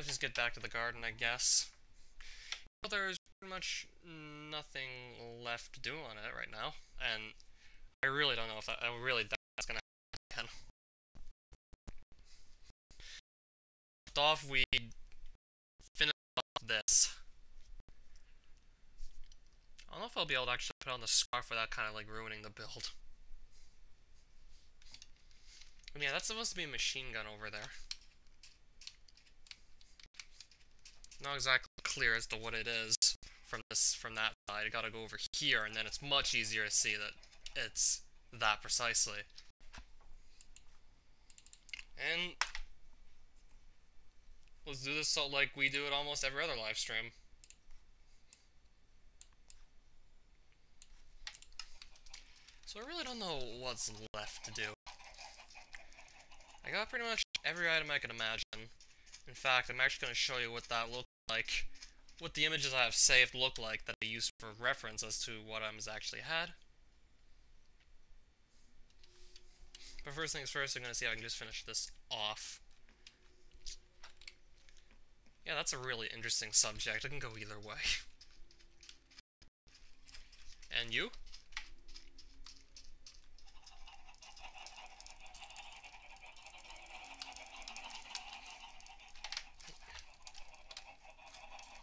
let's just get back to the garden, I guess. Well, there's pretty much nothing left to do on it right now, and I really don't know if I really doubt that's gonna happen. Off, we finish off this. I don't know if I'll be able to actually put on the scarf without kind of like ruining the build. But yeah, that's supposed to be a machine gun over there. Not exactly clear as to what it is from that side. I gotta go over here, and then it's much easier to see that it's that precisely. And let's do this so like we do it almost every other live stream. So I really don't know what's left to do. I got pretty much every item I can imagine. In fact, I'm actually going to show you what that looks like, what the images I have saved look like that I use for reference as to what items actually had. But first things first, I'm going to see if I can just finish this off. Yeah, that's a really interesting subject. It can go either way. And you?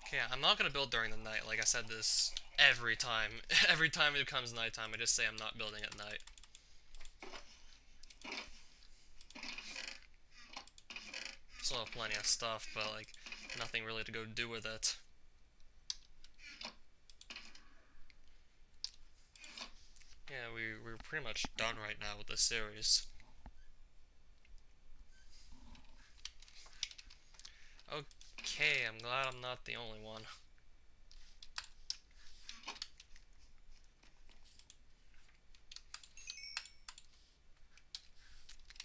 Okay, I'm not gonna build during the night. Like I said this every time. Every time it becomes nighttime, I just say I'm not building at night. Still have plenty of stuff, but like nothing really to go do with it. Yeah, we're pretty much done right now with this series. Okay, I'm glad I'm not the only one.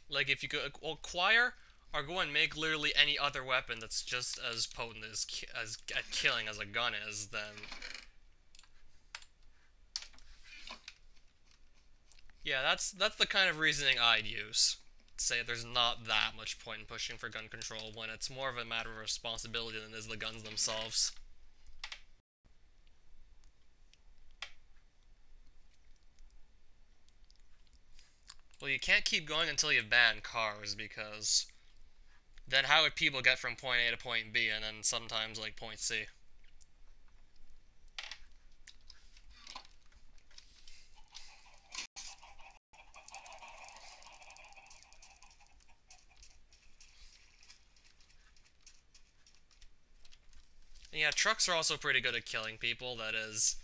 Like, if you could acquire or go and make literally any other weapon that's just as potent as at killing as a gun is, then yeah, that's the kind of reasoning I'd use. Say there's not that much point in pushing for gun control when it's more of a matter of responsibility than it is the guns themselves. Well, you can't keep going until you ban cars, because then how would people get from point A to point B and then sometimes like point C? And yeah, trucks are also pretty good at killing people, that is,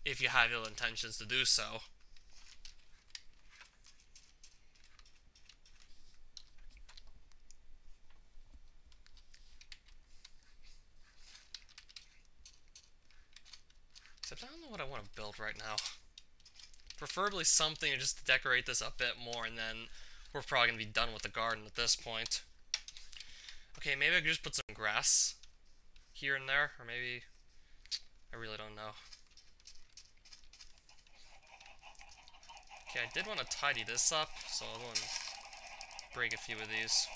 if you have ill intentions to do so. Except I don't know what I want to build right now. Preferably something to just decorate this a bit more, and then we're probably going to be done with the garden at this point. Okay, maybe I could just put some grass here and there, or maybe... I really don't know. Okay, I did want to tidy this up, so I'll go and break a few of these.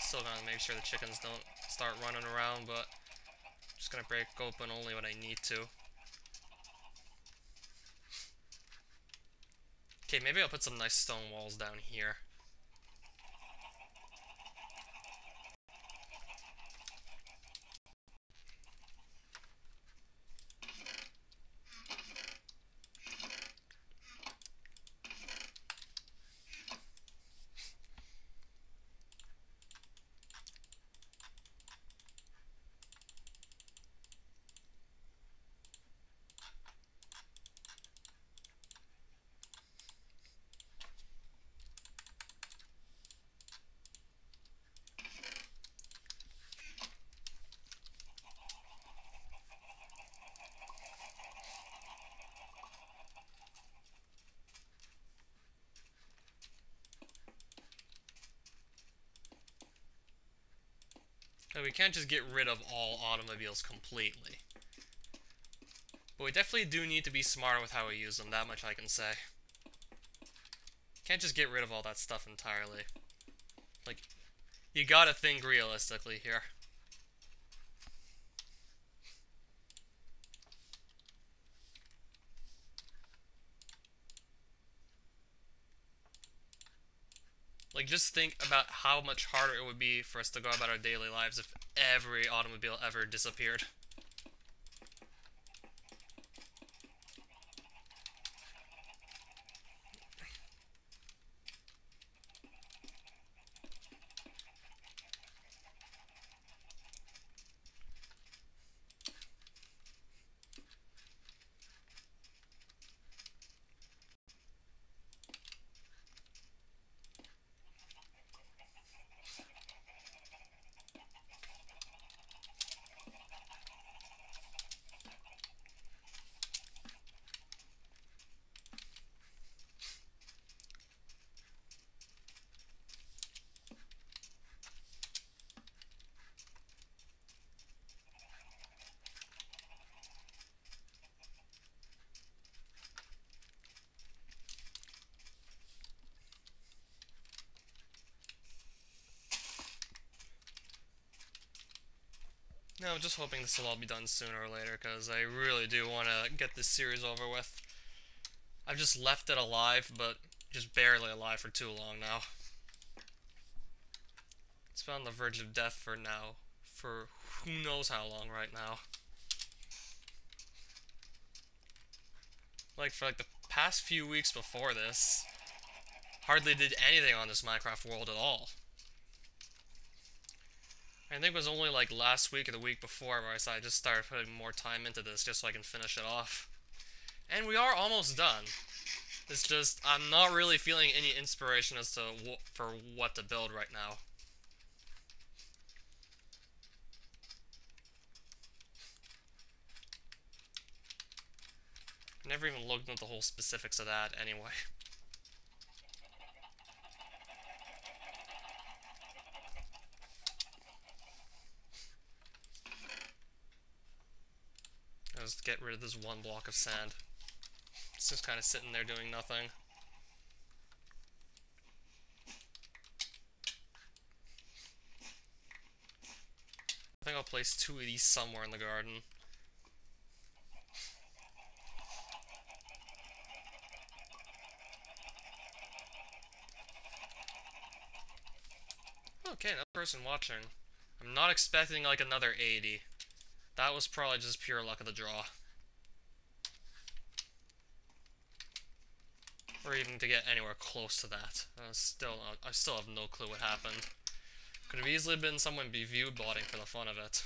Still gonna make sure the chickens don't start running around, but I'm just gonna break open only when I need to. Okay, maybe I'll put some nice stone walls down here. We can't just get rid of all automobiles completely. But we definitely do need to be smarter with how we use them, that much I can say. Can't just get rid of all that stuff entirely. You gotta think realistically here. Like, just think about how much harder it would be for us to go about our daily lives if every automobile ever disappeared. No, I'm just hoping this will all be done sooner or later, because I really do want to get this series over with. I've just left it alive, but just barely alive for too long now. It's been on the verge of death for now, for who knows how long right now. Like, for like the past few weeks before this, hardly did anything on this Minecraft world at all. I think it was only like last week or the week before where I just started putting more time into this just so I can finish it off. And we are almost done. It's just, I'm not really feeling any inspiration as to for what to build right now. I never even looked into the whole specifics of that anyway. I'll just get rid of this one block of sand. It's just kind of sitting there doing nothing. I think I'll place 2 of these somewhere in the garden. Okay, another person watching. I'm not expecting like another 80. That was probably just pure luck of the draw. Or even to get anywhere close to that. I still have no clue what happened. Could have easily been someone view botting for the fun of it.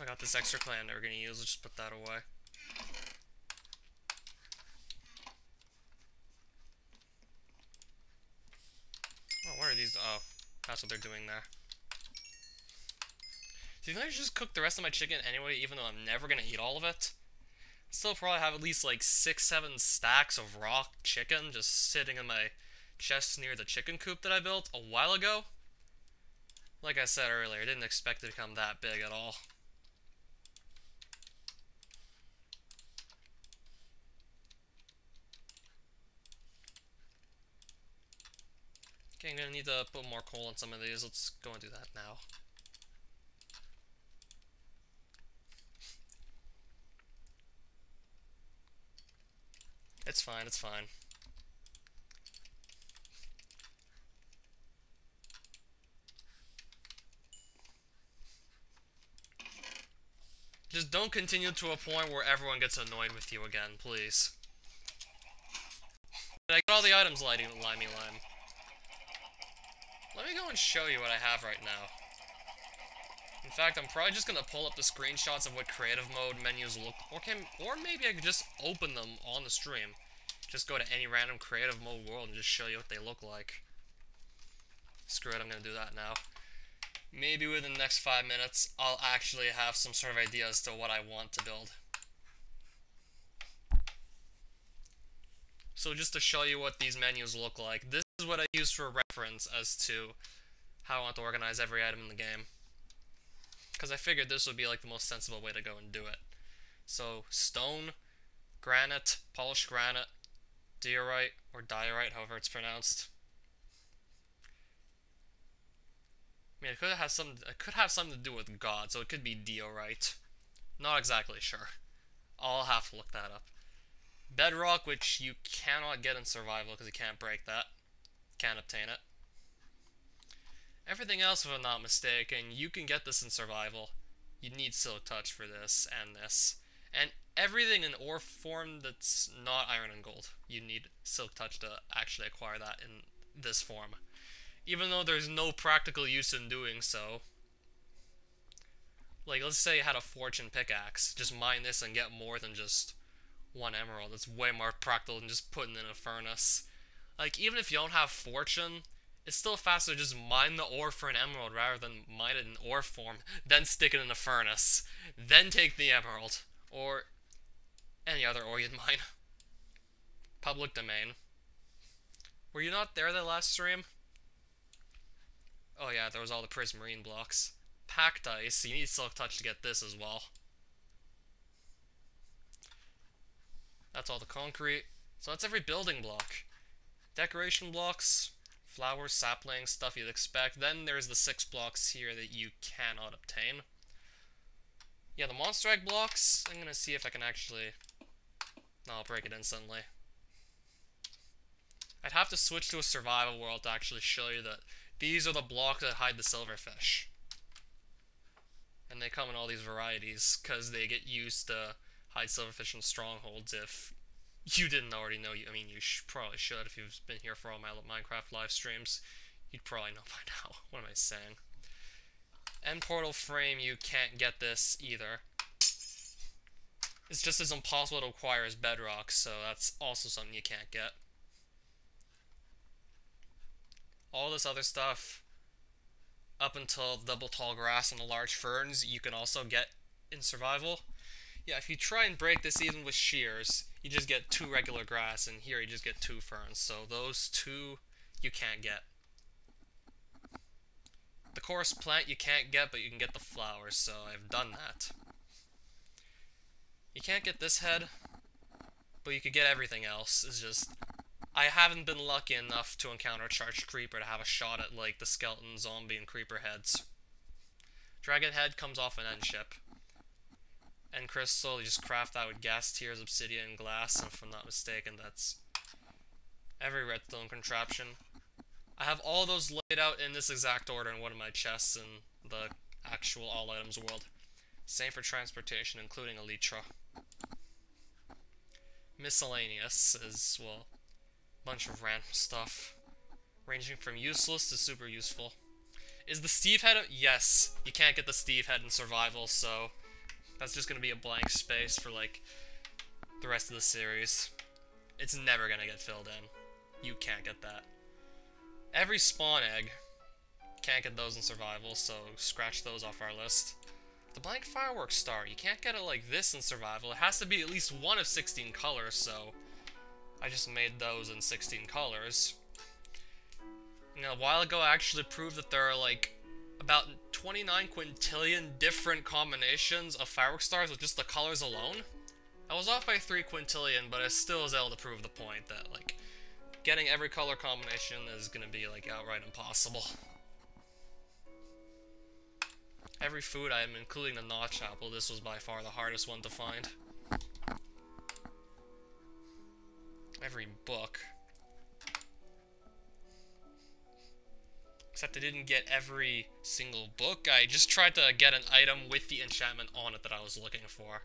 I got this extra clay I'm never gonna use, let's just put that away. Oh, what are these? Oh, that's what they're doing there. Do you think I should just cook the rest of my chicken anyway, even though I'm never gonna eat all of it? Still probably have at least like 6-7 stacks of raw chicken just sitting in my chest near the chicken coop that I built a while ago. Like I said earlier, I didn't expect it to become that big at all. Okay, I'm gonna need to put more coal on some of these. Let's go and do that now. It's fine, it's fine. Just don't continue to a point where everyone gets annoyed with you again, please. Did I get all the items, Limey Lime? Let me go and show you what I have right now. In fact, I'm probably just gonna pull up the screenshots of what creative mode menus look, or maybe I could just open them on the stream. Just go to any random creative mode world and just show you what they look like. Screw it, I'm gonna do that now. Maybe within the next 5 minutes, I'll actually have some sort of idea as to what I want to build. So just to show you what these menus look like, this is what I use for reference as to how I want to organize every item in the game. Because I figured this would be like the most sensible way to go and do it. So, stone, granite, polished granite, diorite, or diorite, however it's pronounced. I mean, it could have something to do with God, so it could be diorite. Not exactly sure. I'll have to look that up. Bedrock, which you cannot get in survival because you can't break that. Can't obtain it. Everything else, if I'm not mistaken, you can get this in survival. You need Silk Touch for this and this. And everything in ore form that's not iron and gold, you need Silk Touch to actually acquire that in this form. Even though there's no practical use in doing so. Like, let's say you had a fortune pickaxe. Just mine this and get more than just 1 emerald. It's way more practical than just putting in a furnace. Like, even if you don't have fortune, it's still faster to just mine the ore for an emerald rather than mine it in ore form, then stick it in a furnace, then take the emerald, or any other ore you'd mine. Public domain. Were you not there the last stream? Oh yeah, there was all the prismarine blocks. Packed ice, you need Silk Touch to get this as well. That's all the concrete. So that's every building block. Decoration blocks, flowers, saplings, stuff you'd expect. Then there's the 6 blocks here that you cannot obtain. Yeah, the monster egg blocks, I'm gonna see if I can actually... No, I'll break it instantly. I'd have to switch to a survival world to actually show you that these are the blocks that hide the silverfish. And they come in all these varieties, because they get used to hide silverfish in strongholds. If you didn't already know, I mean, you probably should if you've been here for all my Minecraft live streams. You'd probably know by now. What am I saying? End portal frame, you can't get this either. It's just as impossible to acquire as bedrock, so that's also something you can't get. All this other stuff, up until double tall grass and the large ferns, you can also get in survival. Yeah, if you try and break this even with shears, you just get 2 regular grass, and here you just get 2 ferns, so those 2 you can't get. The coarse plant you can't get, but you can get the flowers, so I've done that. You can't get this head, but you could get everything else. It's just, I haven't been lucky enough to encounter a charged creeper to have a shot at, like, the skeleton, zombie, and creeper heads. Dragon head comes off an end ship. And crystal, you just craft that with gas tiers, obsidian, and glass, and if I'm not mistaken, that's every redstone contraption. I have all those laid out in this exact order in one of my chests in the actual all items world. Same for transportation, including elytra. Miscellaneous is, well, a bunch of random stuff, ranging from useless to super useful. Is the Steve head? Yes, you can't get the Steve head in survival, so that's just gonna be a blank space for, like, the rest of the series. It's never gonna get filled in. You can't get that. Every spawn egg, can't get those in survival, so scratch those off our list. The blank fireworks star, you can't get it like this in survival. It has to be at least one of 16 colors, so I just made those in 16 colors. You know, a while ago I actually proved that there are, like, about 29 quintillion different combinations of firework stars with just the colors alone. I was off by 3 quintillion, but I still was able to prove the point that, like, getting every color combination is gonna be, like, outright impossible. Every food item, including the notch apple, this was by far the hardest one to find. Every book. Except I didn't get every single book. I just tried to get an item with the enchantment on it that I was looking for.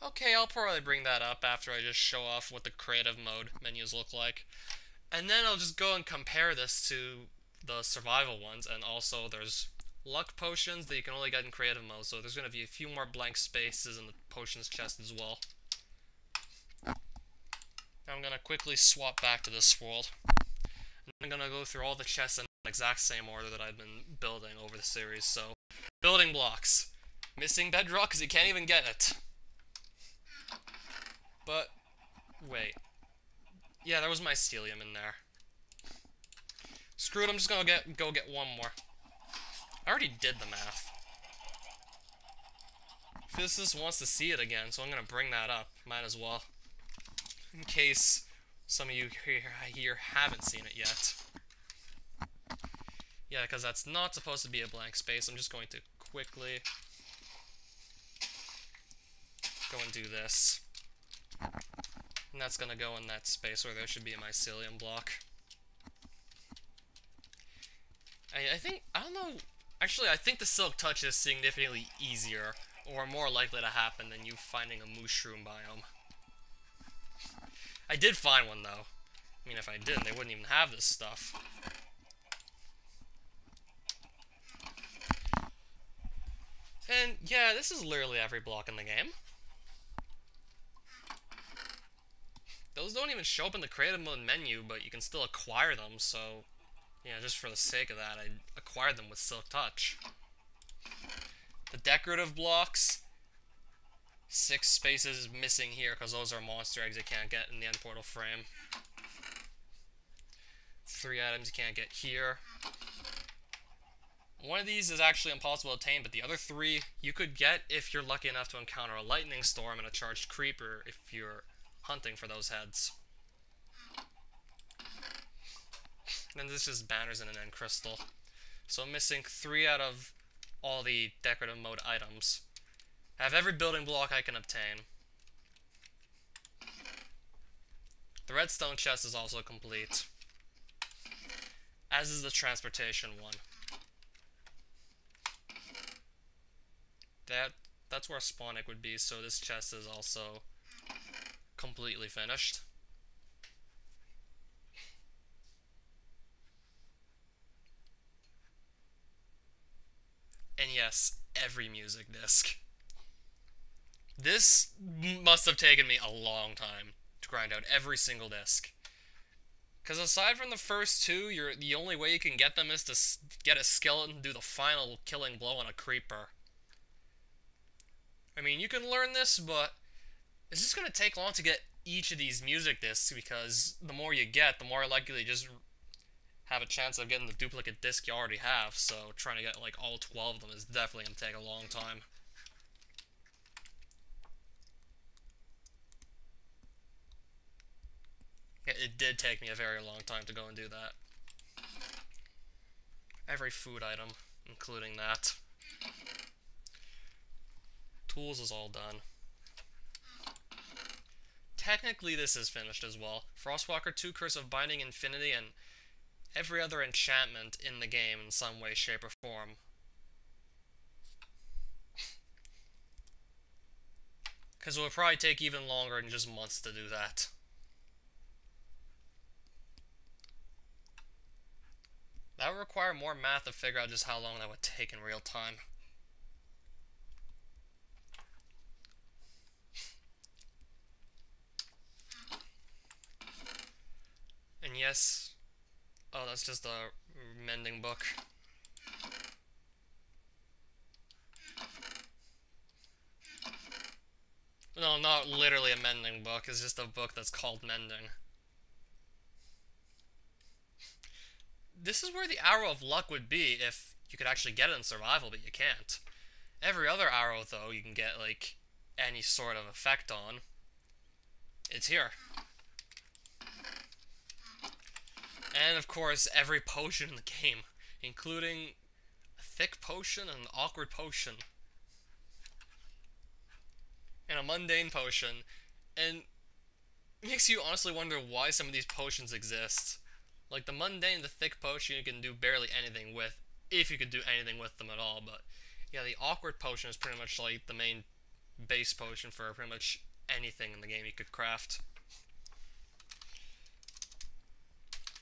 Okay, I'll probably bring that up after I just show off what the creative mode menus look like. And then I'll just go and compare this to the survival ones, and also there's luck potions that you can only get in creative mode, so there's going to be a few more blank spaces in the potions chest as well. Now I'm going to quickly swap back to this world. I'm going to go through all the chests in the exact same order that I've been building over the series. So, building blocks. Missing bedrock because you can't even get it. But, wait. Yeah, there was mycelium in there. Screw it, I'm just gonna go get one more. I already did the math. Physicist wants to see it again, so I'm gonna bring that up. Might as well. In case some of you here haven't seen it yet. Yeah, because that's not supposed to be a blank space. I'm just going to quickly go and do this. And that's going to go in that space where there should be a mycelium block. I don't know, actually I think the Silk Touch is significantly easier, or more likely to happen than you finding a mushroom biome. I did find one though. I mean, if I didn't, they wouldn't even have this stuff. And yeah, this is literally every block in the game. Those don't even show up in the creative mode menu, but you can still acquire them, so yeah, just for the sake of that, I acquired them with Silk Touch. The decorative blocks, 6 spaces missing here because those are monster eggs you can't get in the end portal frame. 3 items you can't get here. One of these is actually impossible to obtain, but the other 3 you could get if you're lucky enough to encounter a lightning storm and a charged creeper if you're hunting for those heads. And this is banners and an end crystal. So I'm missing 3 out of all the decorative mode items. I have every building block I can obtain. The redstone chest is also complete, as is the transportation one. That's where spawn egg would be, so this chest is also completely finished. And yes, every music disc. This must have taken me a long time to grind out every single disc. Because aside from the first 2, the only way you can get them is to get a skeleton and do the final killing blow on a creeper. I mean, you can learn this, but it's just going to take long to get each of these music discs, because the more you get, the more likely you just have a chance of getting the duplicate disc you already have, so trying to get like all 12 of them is definitely going to take a long time. It did take me a very long time to go and do that. Every food item, including that. Tools is all done. Technically this is finished as well. Frostwalker 2 Curse of Binding Infinity and every other enchantment in the game in some way, shape, or form. Because it would probably take even longer than just months to do that. That would require more math to figure out just how long that would take in real time. And yes, oh, that's just a mending book. No, not literally a mending book, it's just a book that's called Mending. This is where the Arrow of Luck would be if you could actually get it in survival, but you can't. Every other arrow, though, you can get, like, any sort of effect on. It's here. And, of course, every potion in the game, including a thick potion and an awkward potion. And a mundane potion. And it makes you honestly wonder why some of these potions exist. Like the mundane, the thick potion, you can do barely anything with, if you could do anything with them at all. But yeah, the awkward potion is pretty much like the main base potion for pretty much anything in the game you could craft.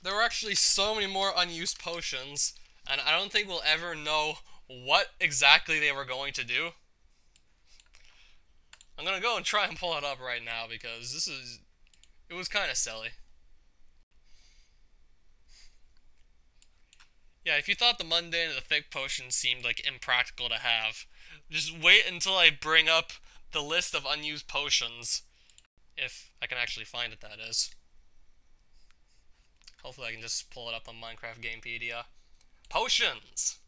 There were actually so many more unused potions, and I don't think we'll ever know what exactly they were going to do. I'm gonna go and try and pull it up right now because it was kind of silly. Yeah, if you thought the mundane and the thick potion seemed like impractical to have, just wait until I bring up the list of unused potions. If I can actually find it, that is. Hopefully I can just pull it up on Minecraft Gamepedia. Potions!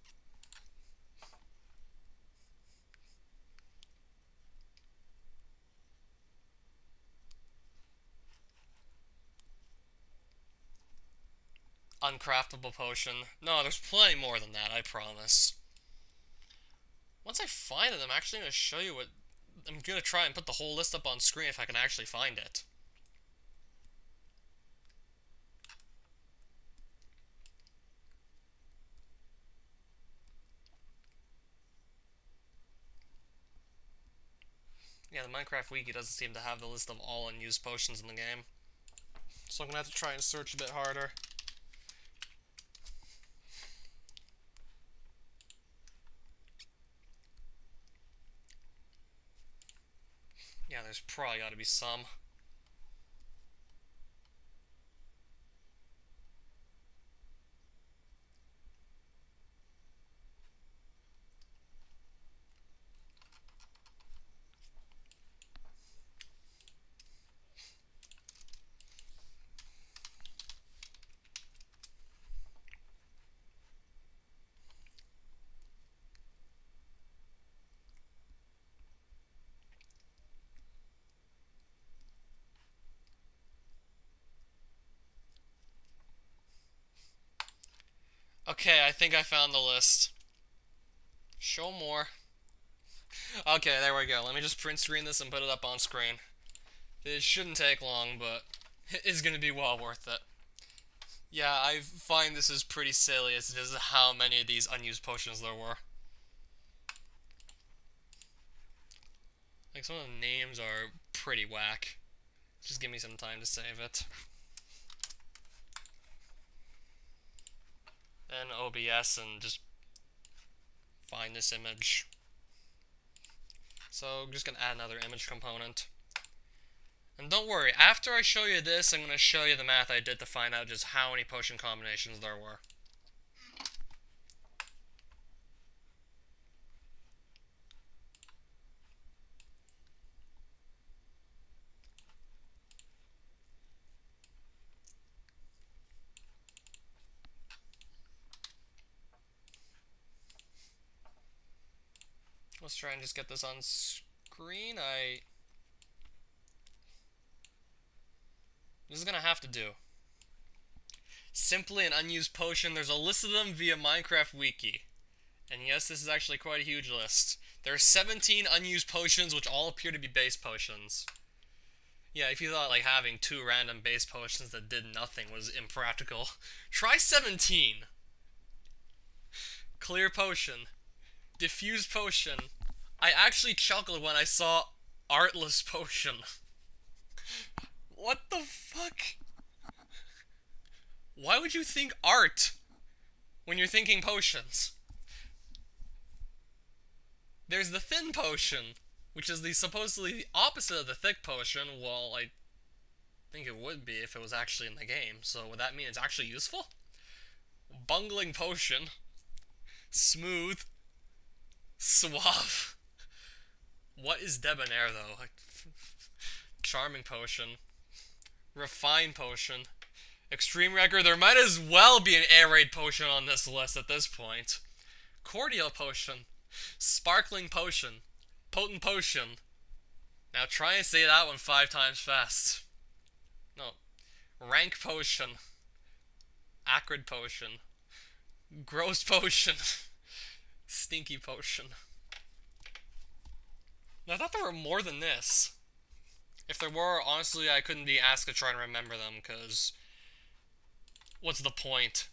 Uncraftable potion. No, there's plenty more than that, I promise. Once I find it, I'm actually going to show you what... I'm going to try and put the whole list up on screen if I can actually find it. Yeah, the Minecraft Wiki doesn't seem to have the list of all unused potions in the game. So I'm going to have to try and search a bit harder. Yeah, there's probably got to be some. Okay, I think I found the list. Show more. Okay, there we go. Let me just print screen this and put it up on screen. It shouldn't take long, but it is going to be well worth it. Yeah, I find this is pretty silly as it is how many of these unused potions there were. Like, some of the names are pretty whack. Just give me some time to save it. Then OBS and just find this image. So I'm just going to add another image component. And don't worry, after I show you this, I'm going to show you the math I did to find out just how many potion combinations there were. Let's try and just get this on screen. This is gonna have to do. Simply an unused potion. There's a list of them via Minecraft Wiki. And yes, this is actually quite a huge list. There are 17 unused potions, which all appear to be base potions. Yeah, if you thought like having 2 random base potions that did nothing was impractical, try 17. Clear potion. Diffuse potion. I actually chuckled when I saw Artless potion. What the fuck? Why would you think art when you're thinking potions? There's the thin potion, which is the supposedly the opposite of the thick potion. Well, I think it would be if it was actually in the game. So would that mean it's actually useful? Bungling potion. Smooth. Suave. What is debonair, though? Charming potion. Refined potion. Extreme Wrecker. There might as well be an air raid potion on this list at this point. Cordial potion. Sparkling potion. Potent potion. Now try and say that one 5 times fast. No. Rank potion. Acrid potion. Gross potion. Stinky potion. Now, I thought there were more than this. If there were, honestly, I couldn't be asked to try and remember them, because... what's the point?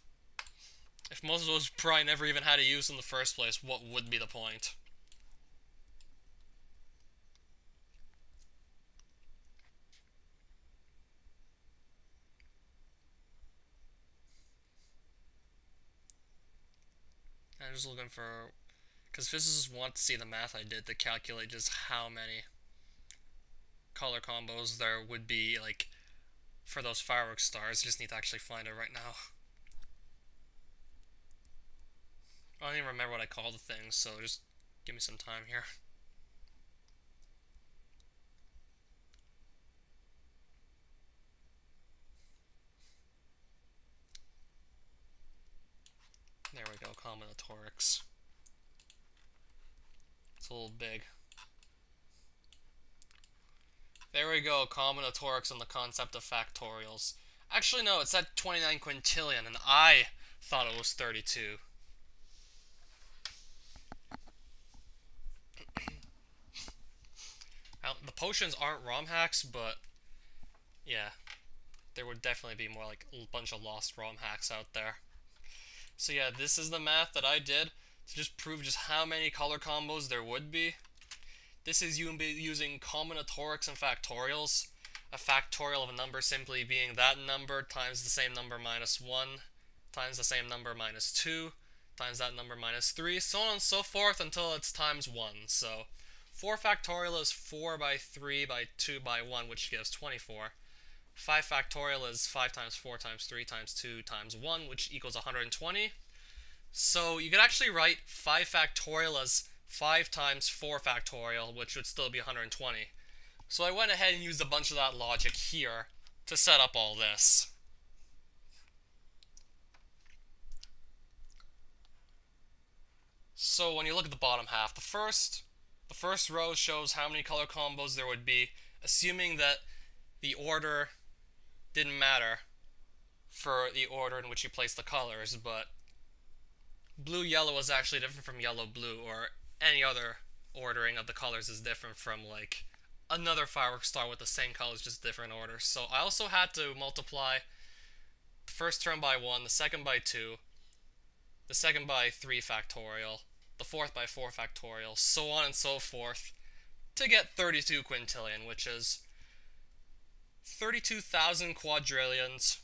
If most of those probably never even had a use in the first place, what would be the point? I'm just looking for... because physicists want to see the math I did to calculate just how many color combos there would be, like, for those fireworks stars. I just need to actually find it right now. I don't even remember what I called the thing, so just give me some time here. There we go, combinatorics. It's a little big. There we go, combinatorics and the concept of factorials. Actually, no, it's at 29 quintillion, and I thought it was 32. Now, the potions aren't ROM hacks, but yeah, there would definitely be more like a bunch of lost ROM hacks out there. So yeah, this is the math that I did to just prove just how many color combos there would be. This is you using combinatorics and factorials. A factorial of a number simply being that number times the same number minus 1 times the same number minus 2 times that number minus 3, so on and so forth until it's times 1. So 4 factorial is 4 by 3 by 2 by 1, which gives 24. 5 factorial is 5 times 4 times 3 times 2 times 1, which equals 120. So you could actually write 5 factorial as 5 times 4 factorial, which would still be 120. So I went ahead and used a bunch of that logic here to set up all this. So when you look at the bottom half, the first row shows how many color combos there would be, assuming that the order didn't matter for the order in which you place the colors, but blue-yellow is actually different from yellow-blue, or any other ordering of the colors is different from, like, another fireworks star with the same colors, just different orders. So I also had to multiply the first term by 1, the second by 2, the second by 3 factorial, the fourth by 4 factorial, so on and so forth, to get 32 quintillion, which is 32,000 quadrillions,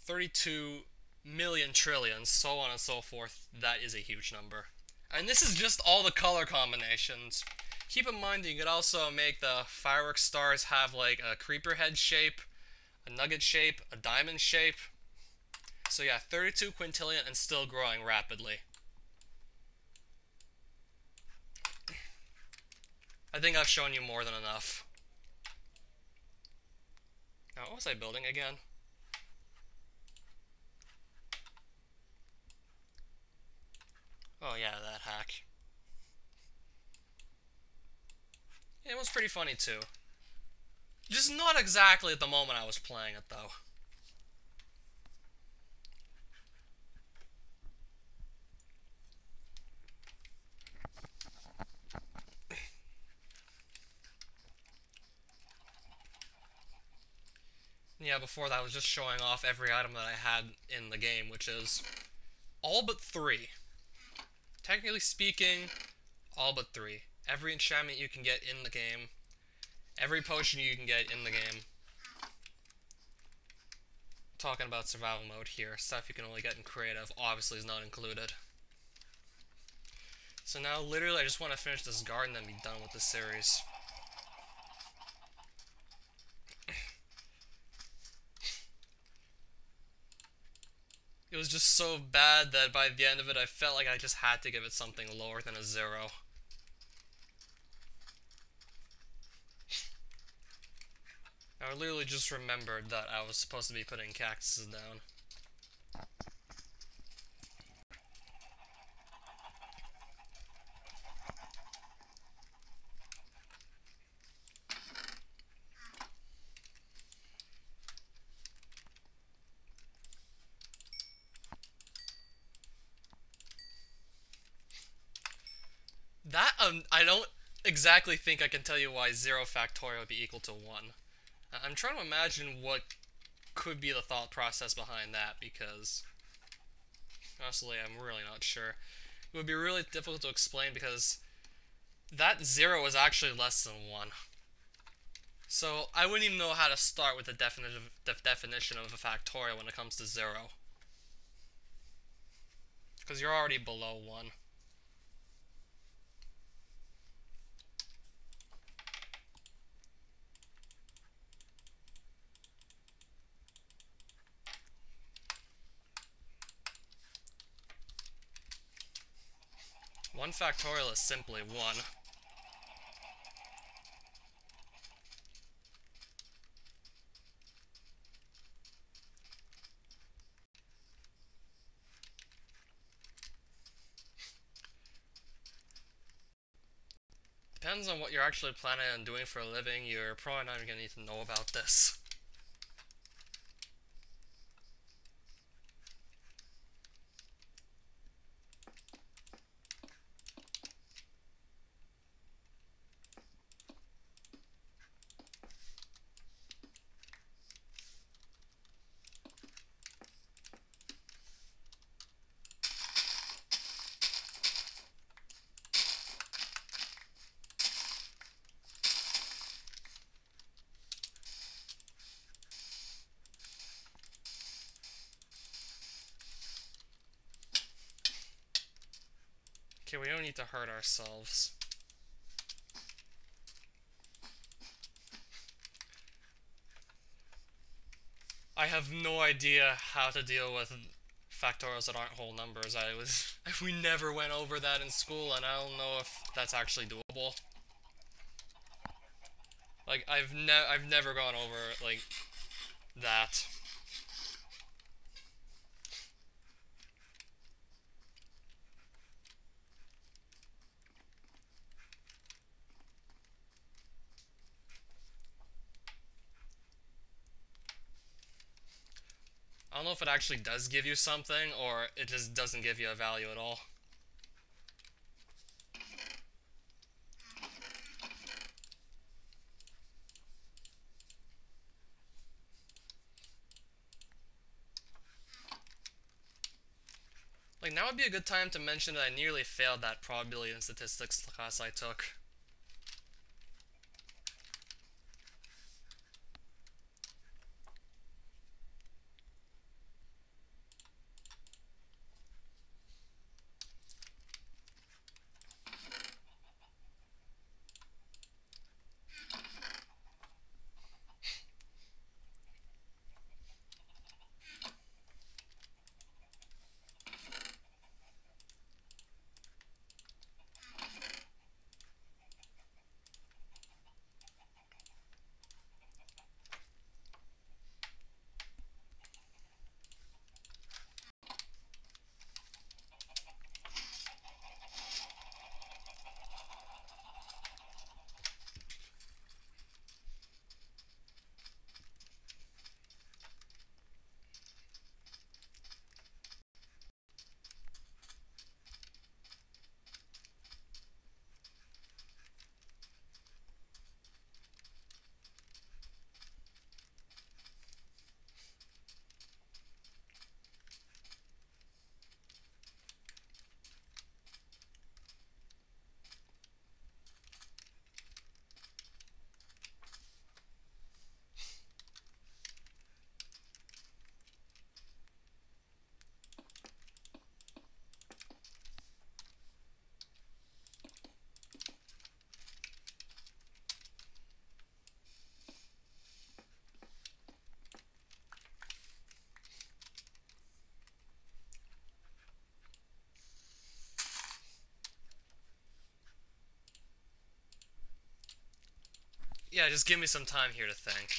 32 million trillions, so on and so forth. That is a huge number. And this is just all the color combinations. Keep in mind that you could also make the fireworks stars have like a creeper head shape, a nugget shape, a diamond shape. So yeah, 32 quintillion and still growing rapidly. I think I've shown you more than enough. Now, what was I building again? Oh yeah, that hack. It was pretty funny too. Just not exactly at the moment I was playing it though. Yeah, before that I was just showing off every item that I had in the game, which is all but 3. Technically speaking, all but 3. Every enchantment you can get in the game, every potion you can get in the game. Talking about survival mode here, stuff you can only get in creative obviously is not included. So now literally I just want to finish this garden and be done with this series. It was just so bad that by the end of it I felt like I just had to give it something lower than a 0. I literally just remembered that I was supposed to be putting cactuses down. That, I don't exactly think I can tell you why 0 factorial would be equal to 1. I'm trying to imagine what could be the thought process behind that, because honestly, I'm really not sure. It would be really difficult to explain because that 0 is actually less than 1. So I wouldn't even know how to start with the definition of a factorial when it comes to 0. Because you're already below 1. One factorial is simply 1. Depends on what you're actually planning on doing for a living, you're probably not even going to need to know about this. Okay, we don't need to hurt ourselves. I have no idea how to deal with factorials that aren't whole numbers. We never went over that in school, and I don't know if that's actually doable. Like, I've never gone over, like, that. I don't know if it actually does give you something, or it just doesn't give you a value at all. Like, now would be a good time to mention that I nearly failed that probability and statistics class I took. Yeah, just give me some time here to think.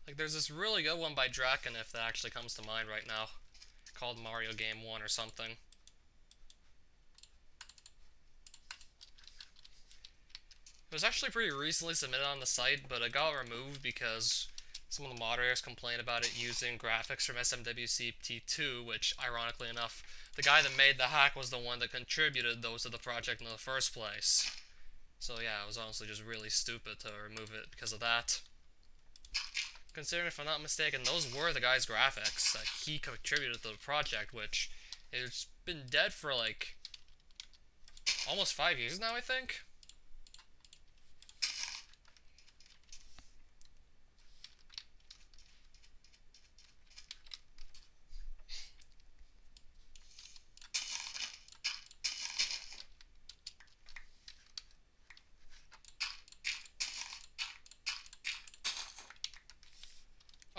Like, there's this really good one by Drakenif that actually comes to mind right now, called Mario Game 1 or something. It was actually pretty recently submitted on the site, but it got removed because some of the moderators complained about it using graphics from SMWCT2, which, ironically enough, the guy that made the hack was the one that contributed those to the project in the first place. So yeah, it was honestly just really stupid to remove it because of that. Considering, if I'm not mistaken, those were the guy's graphics that he contributed to the project, which it's been dead for like almost 5 years now, I think.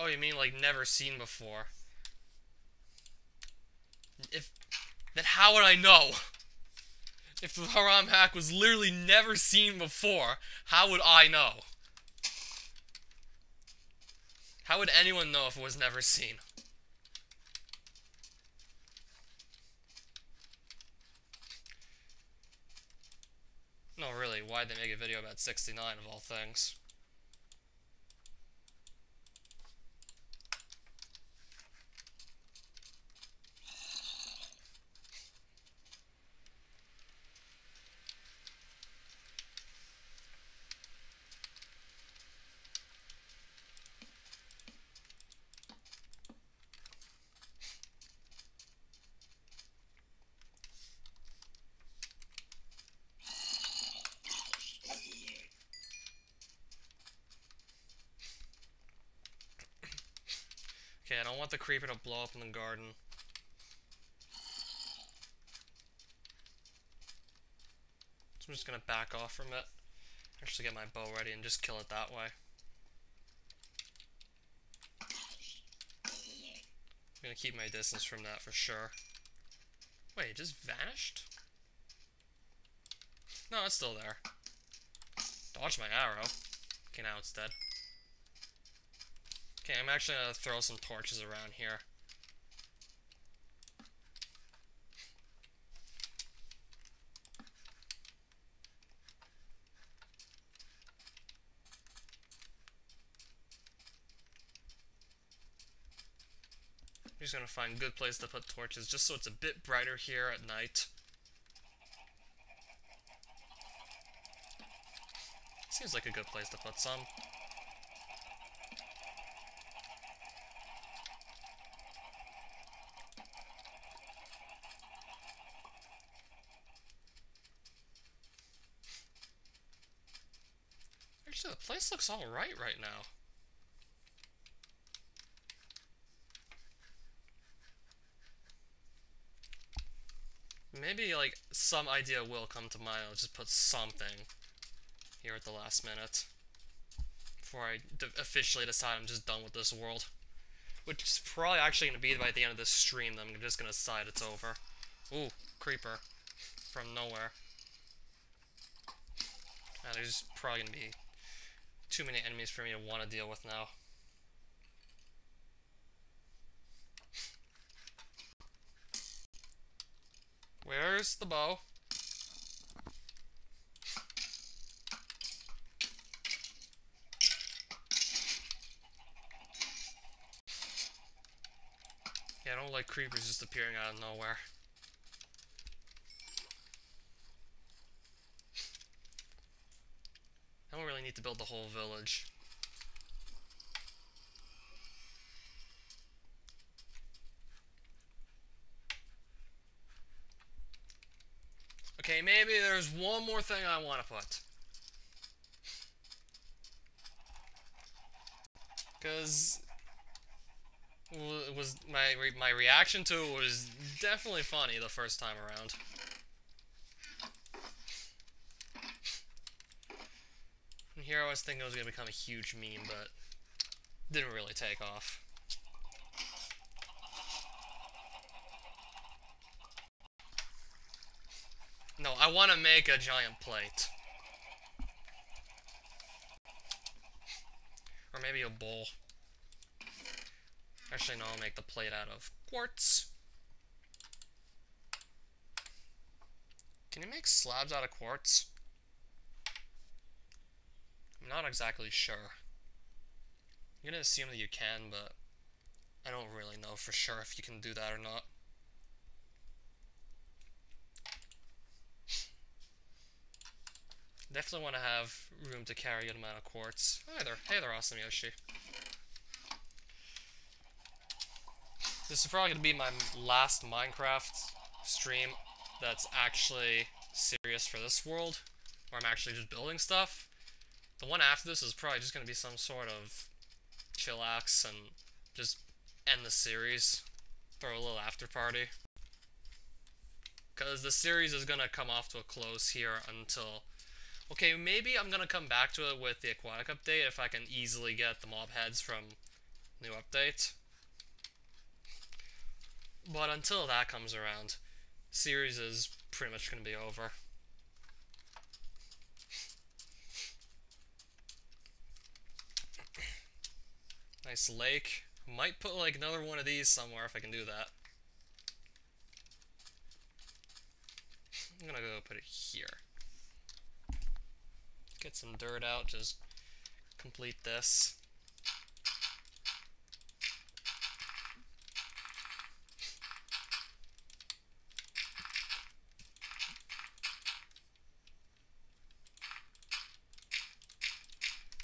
Oh, you mean like never seen before? If then how would I know? If the Haram hack was literally never seen before, how would I know? How would anyone know if it was never seen? No, really, why'd they make a video about 69 of all things? Okay, I don't want the creeper to blow up in the garden. So I'm just gonna back off from it. Actually get my bow ready and just kill it that way. I'm gonna keep my distance from that for sure. Wait, it just vanished? No, it's still there. Dodge my arrow. Okay, now it's dead. Okay, I'm actually gonna throw some torches around here. I'm just gonna find a good place to put torches just so it's a bit brighter here at night. Seems like a good place to put some. Actually, the place looks alright right now. Maybe, like, some idea will come to mind. I'll just put something here at the last minute before I officially decide I'm just done with this world. Which is probably actually going to be by the end of this stream that I'm just going to decide it's over. Ooh, creeper. From nowhere. There's probably going to be too many enemies for me to want to deal with now. Where's the bow? Yeah, I don't like creepers just appearing out of nowhere. I don't really need to build the whole village. Okay, maybe there's one more thing I want to put. Because it was my reaction to it was definitely funny the first time around. And here I was thinking it was going to become a huge meme, but didn't really take off. No, I want to make a giant plate. Or maybe a bowl. Actually, no, I'll make the plate out of quartz. Can you make slabs out of quartz? I'm not exactly sure. I'm gonna assume that you can, but I don't really know for sure if you can do that or not. definitely want to have room to carry a good amount of quartz. Hey there, awesome Yoshi. This is probably going to be my last Minecraft stream that's actually serious for this world, where I'm actually just building stuff. The one after this is probably just going to be some sort of chillax and just end the series, throw a little after party. Because the series is going to come off to a close here until... Okay, maybe I'm going to come back to it with the aquatic update if I can easily get the mob heads from new update. But until that comes around, series is pretty much going to be over. Nice lake. Might put like another one of these somewhere if I can do that. I'm gonna go put it here. Get some dirt out, just complete this.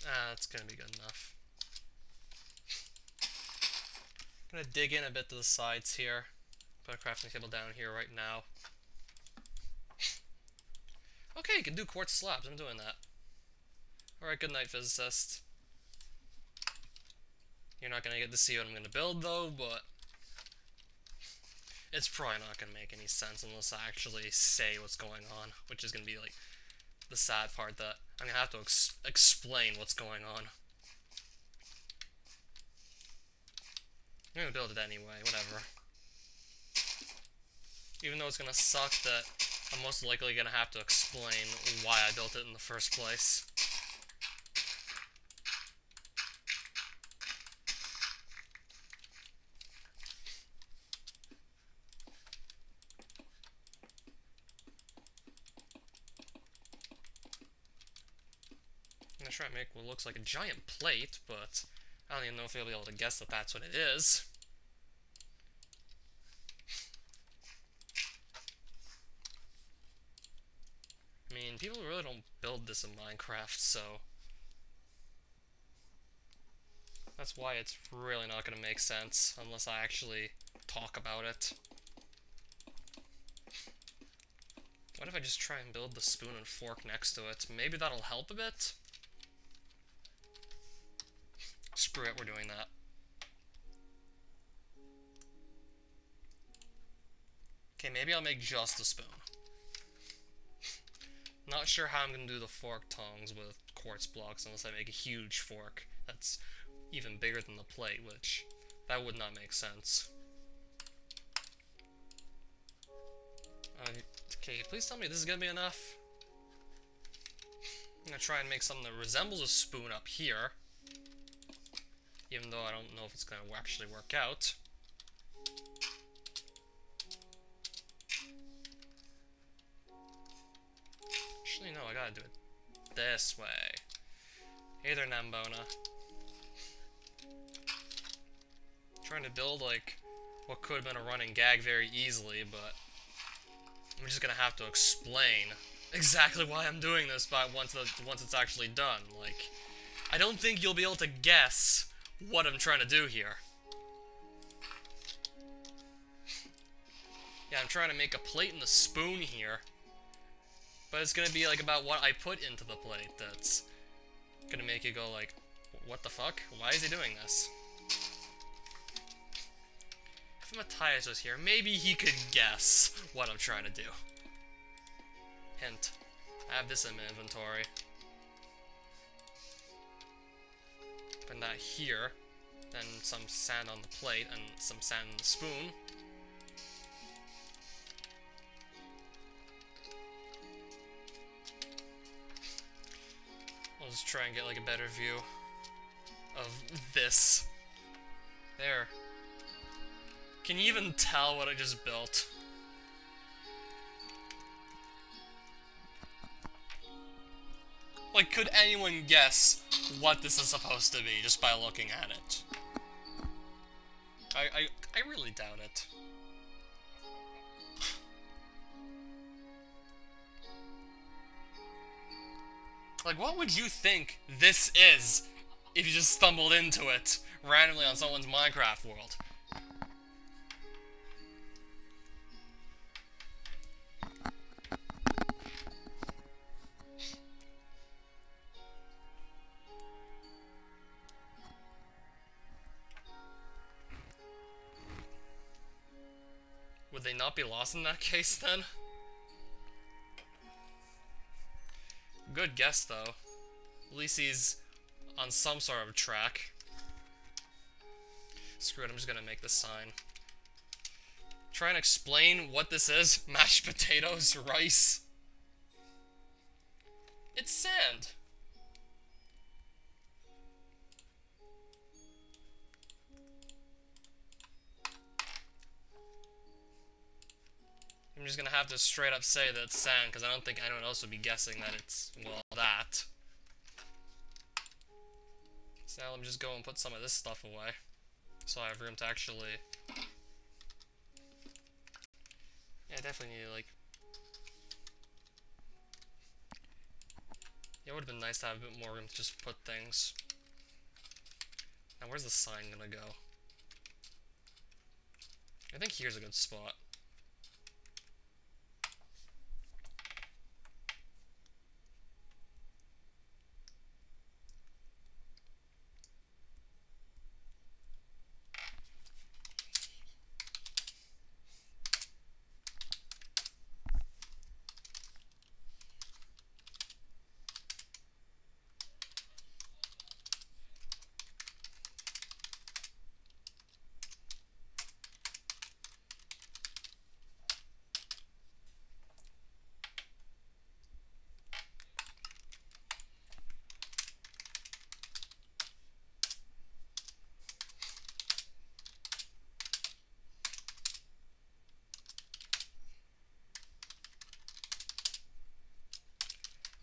That's gonna be good enough. I'm gonna dig in a bit to the sides here. Put a crafting table down here right now. Okay, you can do quartz slabs. I'm doing that. Alright, good night, physicist. You're not gonna get to see what I'm gonna build, though, but it's probably not gonna make any sense unless I actually say what's going on, which is gonna be, like, the sad part that I'm gonna have to explain what's going on. I'm gonna build it anyway, whatever. Even though it's gonna suck that I'm most likely gonna have to explain why I built it in the first place. I'm gonna try and make what looks like a giant plate, but I don't even know if you'll be able to guess that that's what it is. I mean, people really don't build this in Minecraft, so that's why it's really not gonna make sense unless I actually talk about it. What if I just try and build the spoon and fork next to it? Maybe that'll help a bit? Screw it, we're doing that. Okay, maybe I'll make just a spoon. Not sure how I'm gonna do the fork tongs with quartz blocks unless I make a huge fork that's even bigger than the plate, which that would not make sense. Okay, please tell me this is gonna be enough. I'm gonna try and make something that resembles a spoon up here, even though I don't know if it's gonna actually work out. Actually, no, I gotta do it this way. Hey there, Nambona. Trying to build, like, what could have been a running gag very easily, but I'm just gonna have to explain exactly why I'm doing this once it's actually done. Like, I don't think you'll be able to guess what I'm trying to do here. Yeah, I'm trying to make a plate and a spoon here. But it's gonna be like about what I put into the plate that's gonna make you go like, what the fuck? Why is he doing this? If Matthias was here, maybe he could guess what I'm trying to do. Hint. I have this in my inventory. Put that here. Then some sand on the plate and some sand in the spoon. I'll just try and get like a better view of this. There. Can you even tell what I just built? Like, could anyone guess what this is supposed to be just by looking at it? I really doubt it. Like, what would you think this is if you just stumbled into it randomly on someone's Minecraft world? Would they not be lost in that case, then? Good guess, though. At least he's on some sort of track. Screw it, I'm just gonna make this sign. Try and explain what this is. Mashed potatoes, rice. It's sand. I'm just gonna have to straight up say that it's sand, because I don't think anyone else would be guessing that it's, well, that. So now let me just go and put some of this stuff away, so I have room to actually... Yeah, I definitely need, like... Yeah, it would have been nice to have a bit more room to just put things. Now, where's the sign gonna go? I think here's a good spot.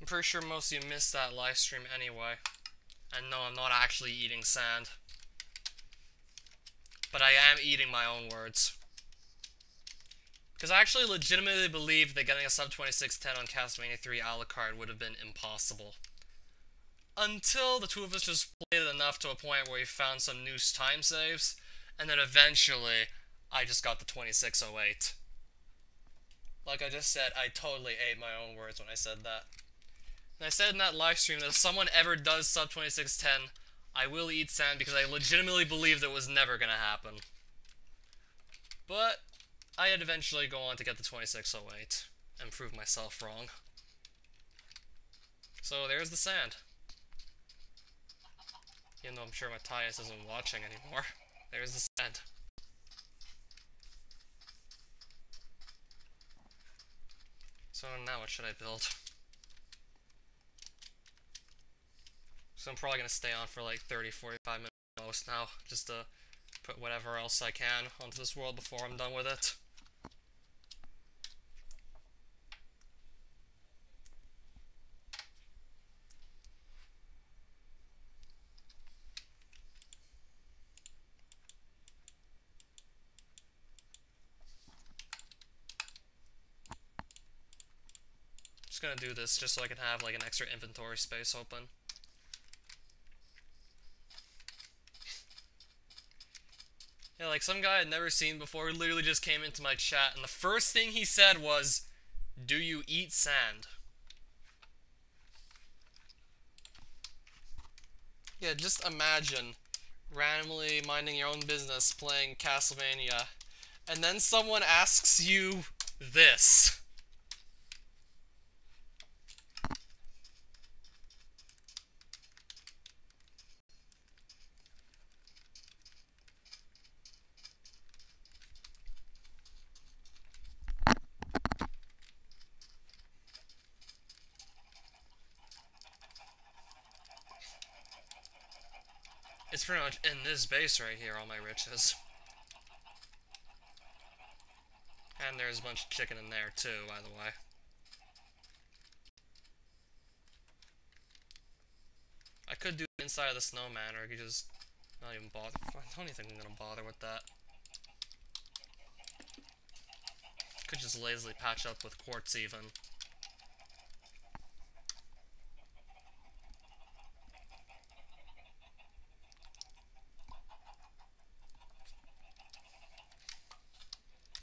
I'm pretty sure most of you missed that live stream anyway. And no, I'm not actually eating sand. But I am eating my own words. Because I actually legitimately believed that getting a sub 2610 on Castlevania 3 a la carte would have been impossible. Until the two of us just played it enough to a point where we found some new time saves, and then eventually, I just got the 2608. Like I just said, I totally ate my own words when I said that. And I said in that live stream that if someone ever does sub 2610, I will eat sand because I legitimately believed it was never gonna happen. But I had eventually go on to get the 2608 and prove myself wrong. So there's the sand. Even though I'm sure Matthias isn't watching anymore. There's the sand. So now what should I build? So I'm probably going to stay on for like 30-45 minutes most now, just to put whatever else I can onto this world before I'm done with it. Just going to do this just so I can have like an extra inventory space open. Yeah, like some guy I'd never seen before literally just came into my chat, and the first thing he said was, "Do you eat sand?" Yeah, just imagine randomly minding your own business playing Castlevania, and then someone asks you this. It's pretty much in this base right here, all my riches. And there's a bunch of chicken in there too, by the way. I could do the inside of the snowman, or I could just not even bother. I don't even think I'm gonna bother with that. Could just lazily patch up with quartz even.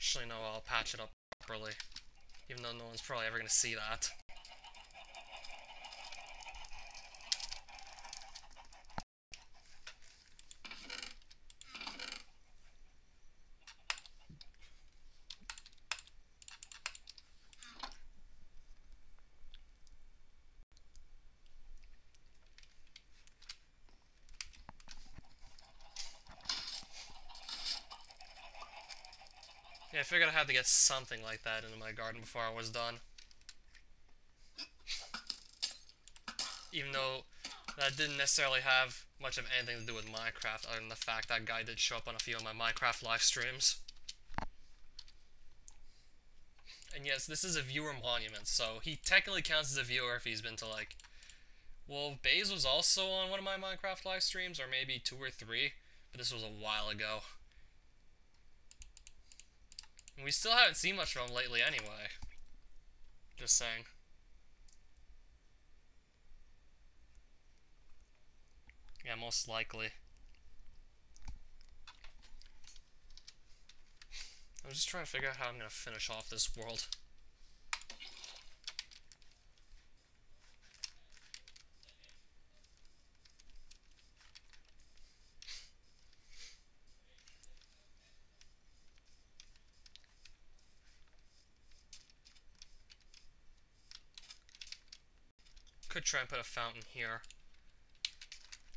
Actually, no, I'll patch it up properly. Even though no one's probably ever gonna see that. Yeah, I figured I had to get something like that into my garden before I was done. Even though that didn't necessarily have much of anything to do with Minecraft, other than the fact that guy did show up on a few of my Minecraft live streams. And yes, this is a viewer monument, so he technically counts as a viewer if he's been to like... Well, Baze was also on one of my Minecraft live streams, or maybe 2 or 3, but this was a while ago. And we still haven't seen much from him lately anyway. Just saying. Yeah, most likely. I'm just trying to figure out how I'm gonna finish off this world. Could try and put a fountain here.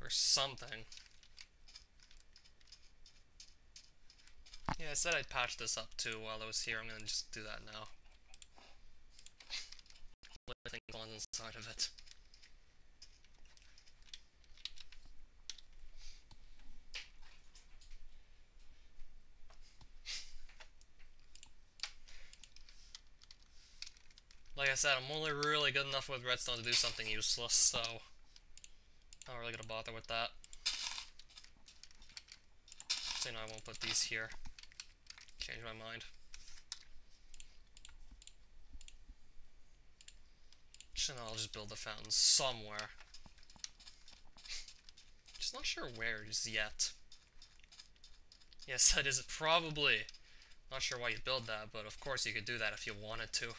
Or something. Yeah, I said I'd patch this up too while I was here. I'm gonna just do that now. Everything on inside of it. Like I said, I'm only really good enough with redstone to do something useless, so I'm not really gonna bother with that. So, you know, I won't put these here. Change my mind. Actually, no, I'll just build a fountain somewhere. Just not sure where just yet. Yes, that is probably. Not sure why you build that, but of course you could do that if you wanted to.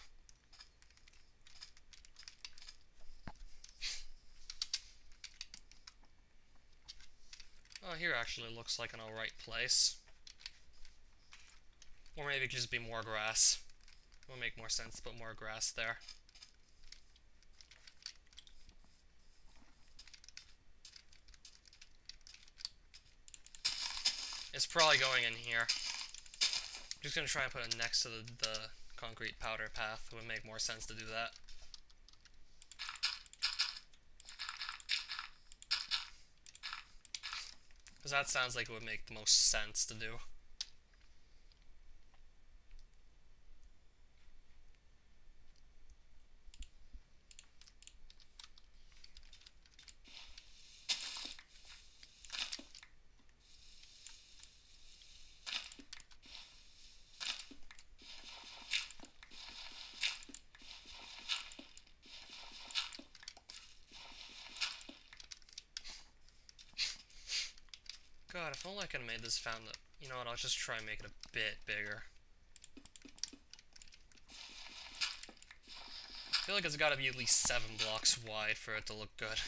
Oh, here actually looks like an alright place. Or maybe it could just be more grass. It would make more sense to put more grass there. It's probably going in here. I'm just gonna try and put it next to the concrete powder path. It would make more sense to do that. Because that sounds like it would make the most sense to do. God, if only I could have made this fountain. You know what, I'll just try and make it a bit bigger. I feel like it's gotta be at least 7 blocks wide for it to look good.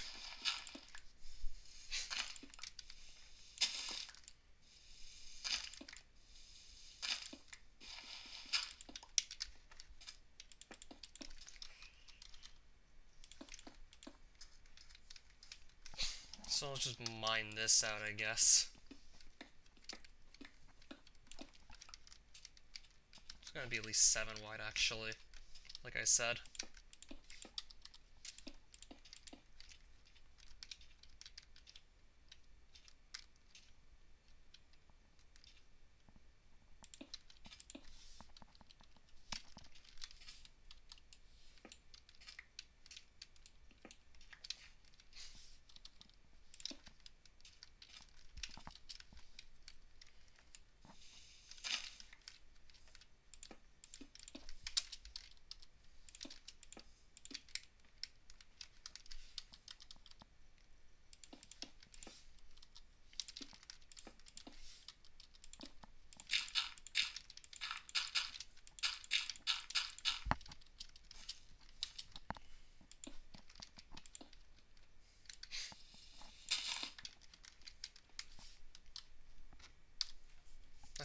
So let's just mine this out, I guess. It's gonna be at least 7 wide, actually. Like I said.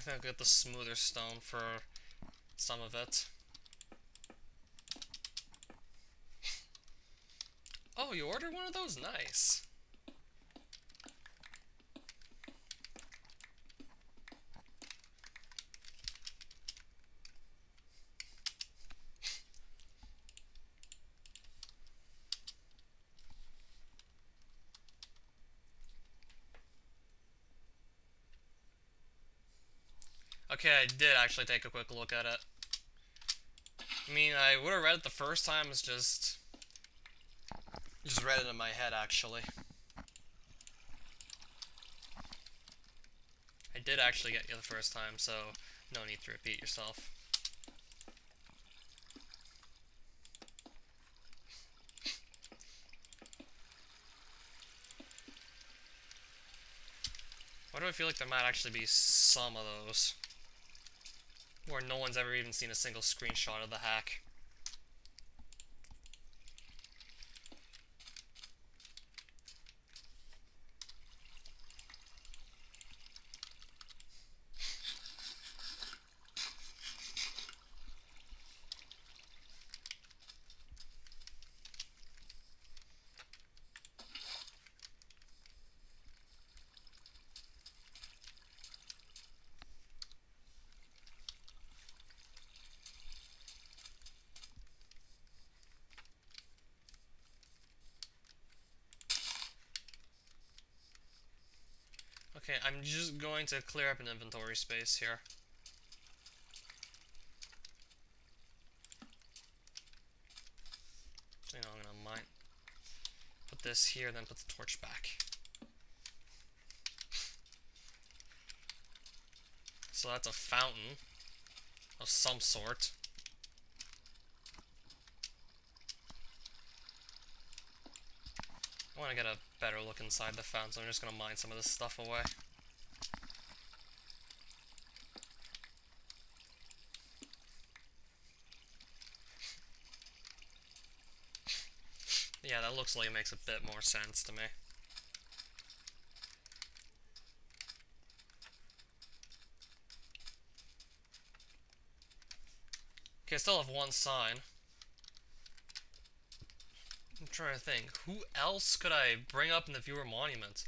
think I'll get the smoother stone for some of it. Oh, you ordered one of those? Nice. Okay, I did actually take a quick look at it. I mean, I would have read it the first time, it's just read it in my head, actually. I did actually get you the first time, so no need to repeat yourself. Why do I feel like there might actually be some of those? Where no one's ever even seen a single screenshot of the hack. Okay, I'm just going to clear up an inventory space here. So, you know, I'm gonna put this here, then put the torch back. So that's a fountain of some sort. I want to get a better look inside the fountain, so I'm just going to mine some of this stuff away. Yeah, that looks like it makes a bit more sense to me. Okay, I still have one sign. I'm trying to think, who else could I bring up in the viewer monument?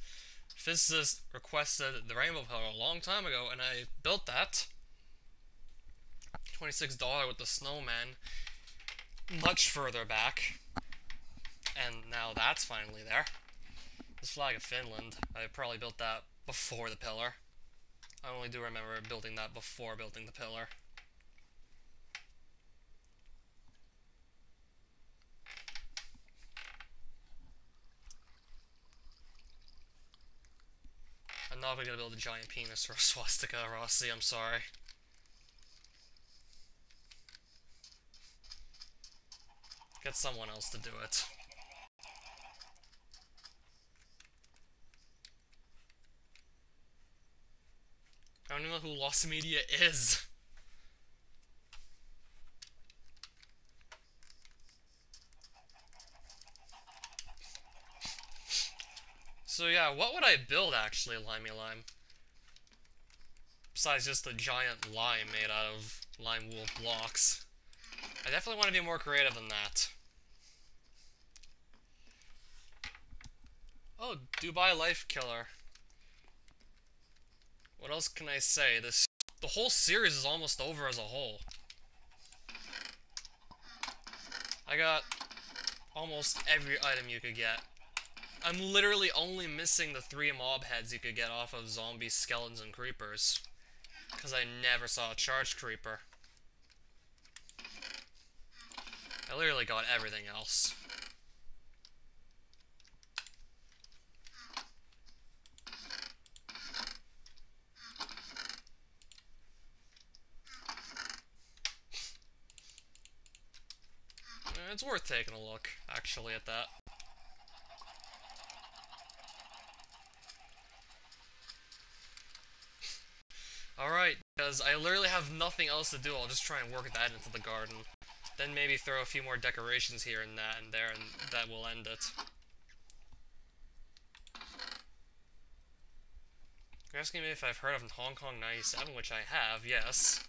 Physicist requested the rainbow pillar a long time ago, and I built that. $26 with the snowman much further back. And now that's finally there. This flag of Finland, I probably built that before the pillar. I only do remember building that before building the pillar. I'm not gonna build a giant penis or a swastika, Rossi, I'm sorry. Get someone else to do it. I don't even know who Lost Media is. So yeah, what would I build actually, Limey Lime? Besides just a giant lime made out of lime wool blocks. I definitely want to be more creative than that. Oh, Dubai Life Killer. What else can I say? The whole series is almost over as a whole. I got almost every item you could get. I'm literally only missing the 3 mob heads you could get off of zombies, skeletons, and creepers. Because I never saw a charged creeper. I literally got everything else. It's worth taking a look, actually, at that. Alright, because I literally have nothing else to do, I'll just try and work that into the garden. Then maybe throw a few more decorations here and there, and that will end it. You're asking me if I've heard of Hong Kong 97, which I have, yes.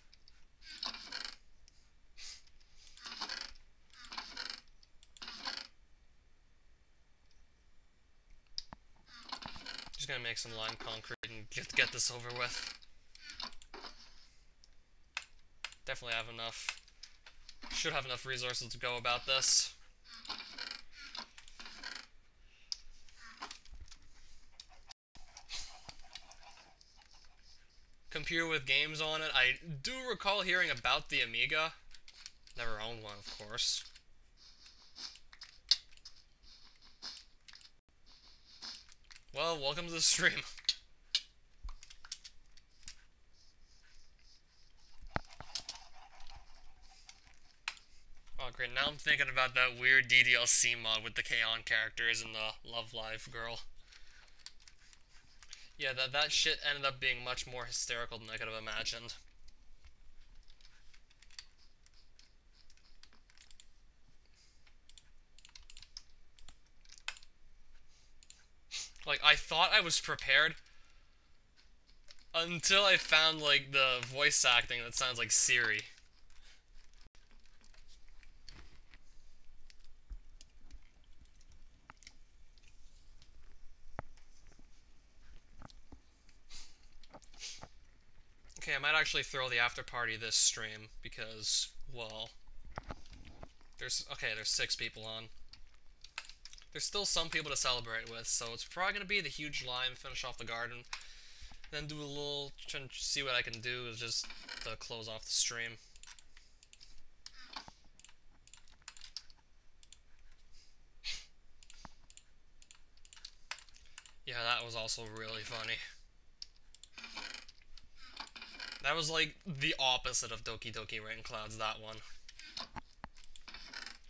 Just gonna make some lime concrete and get this over with. Definitely have enough. Should have enough resources to go about this. Computer with games on it. I do recall hearing about the Amiga. Never owned one, of course. Well, welcome to the stream. Oh great, now I'm thinking about that weird DDLC mod with the K-On characters and the Love Live girl. Yeah, that shit ended up being much more hysterical than I could have imagined. Like, I thought I was prepared until I found, like, the voice acting that sounds like Siri. Okay, I might actually throw the after party this stream because, well, there's 6 people on. There's still some people to celebrate with, so it's probably gonna be the huge lime, finish off the garden, then do a little, try and see what I can do just to close off the stream. Yeah, that was also really funny. That was like the opposite of Doki Doki Rain Clouds, that one.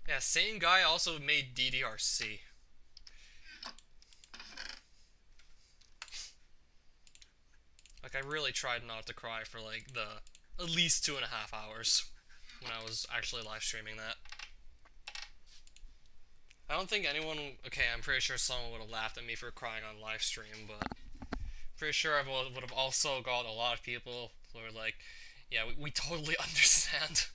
Yeah, same guy also made DDRC. Like, I really tried not to cry for like at least 2.5 hours when I was actually live streaming that. I don't think anyone, okay, I'm pretty sure someone would have laughed at me for crying on live stream, but pretty sure I would have also got a lot of people who were like, yeah, we totally understand.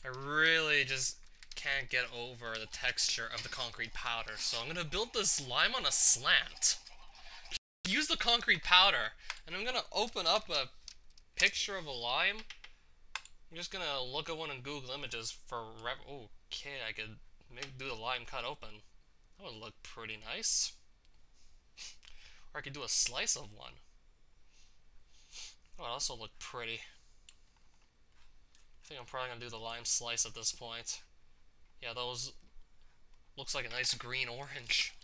I really just can't get over the texture of the concrete powder, so I'm gonna build this lime on a slant. Use the concrete powder, and I'm gonna open up a picture of a lime. I'm just gonna look at one in Google Images for okay, I could maybe do the lime cut open. That would look pretty nice. Or I could do a slice of one. Oh, it also look pretty. I think I'm probably gonna do the lime slice at this point. Yeah, those looks like a nice green orange.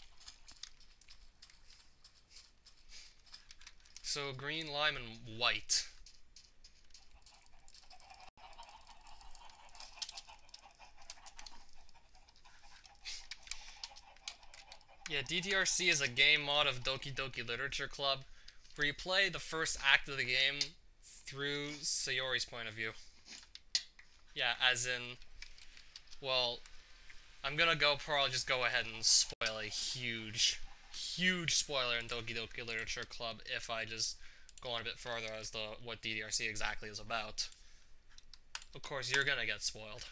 So green, lime, and white. Yeah, DDRC is a game mod of Doki Doki Literature Club, where you play the first act of the game through Sayori's point of view. Yeah, as in, well, I'm gonna probably just go ahead and spoil a huge spoiler in Doki Doki Literature Club if I just go on a bit further as to what DDRC exactly is about. Of course, you're gonna get spoiled.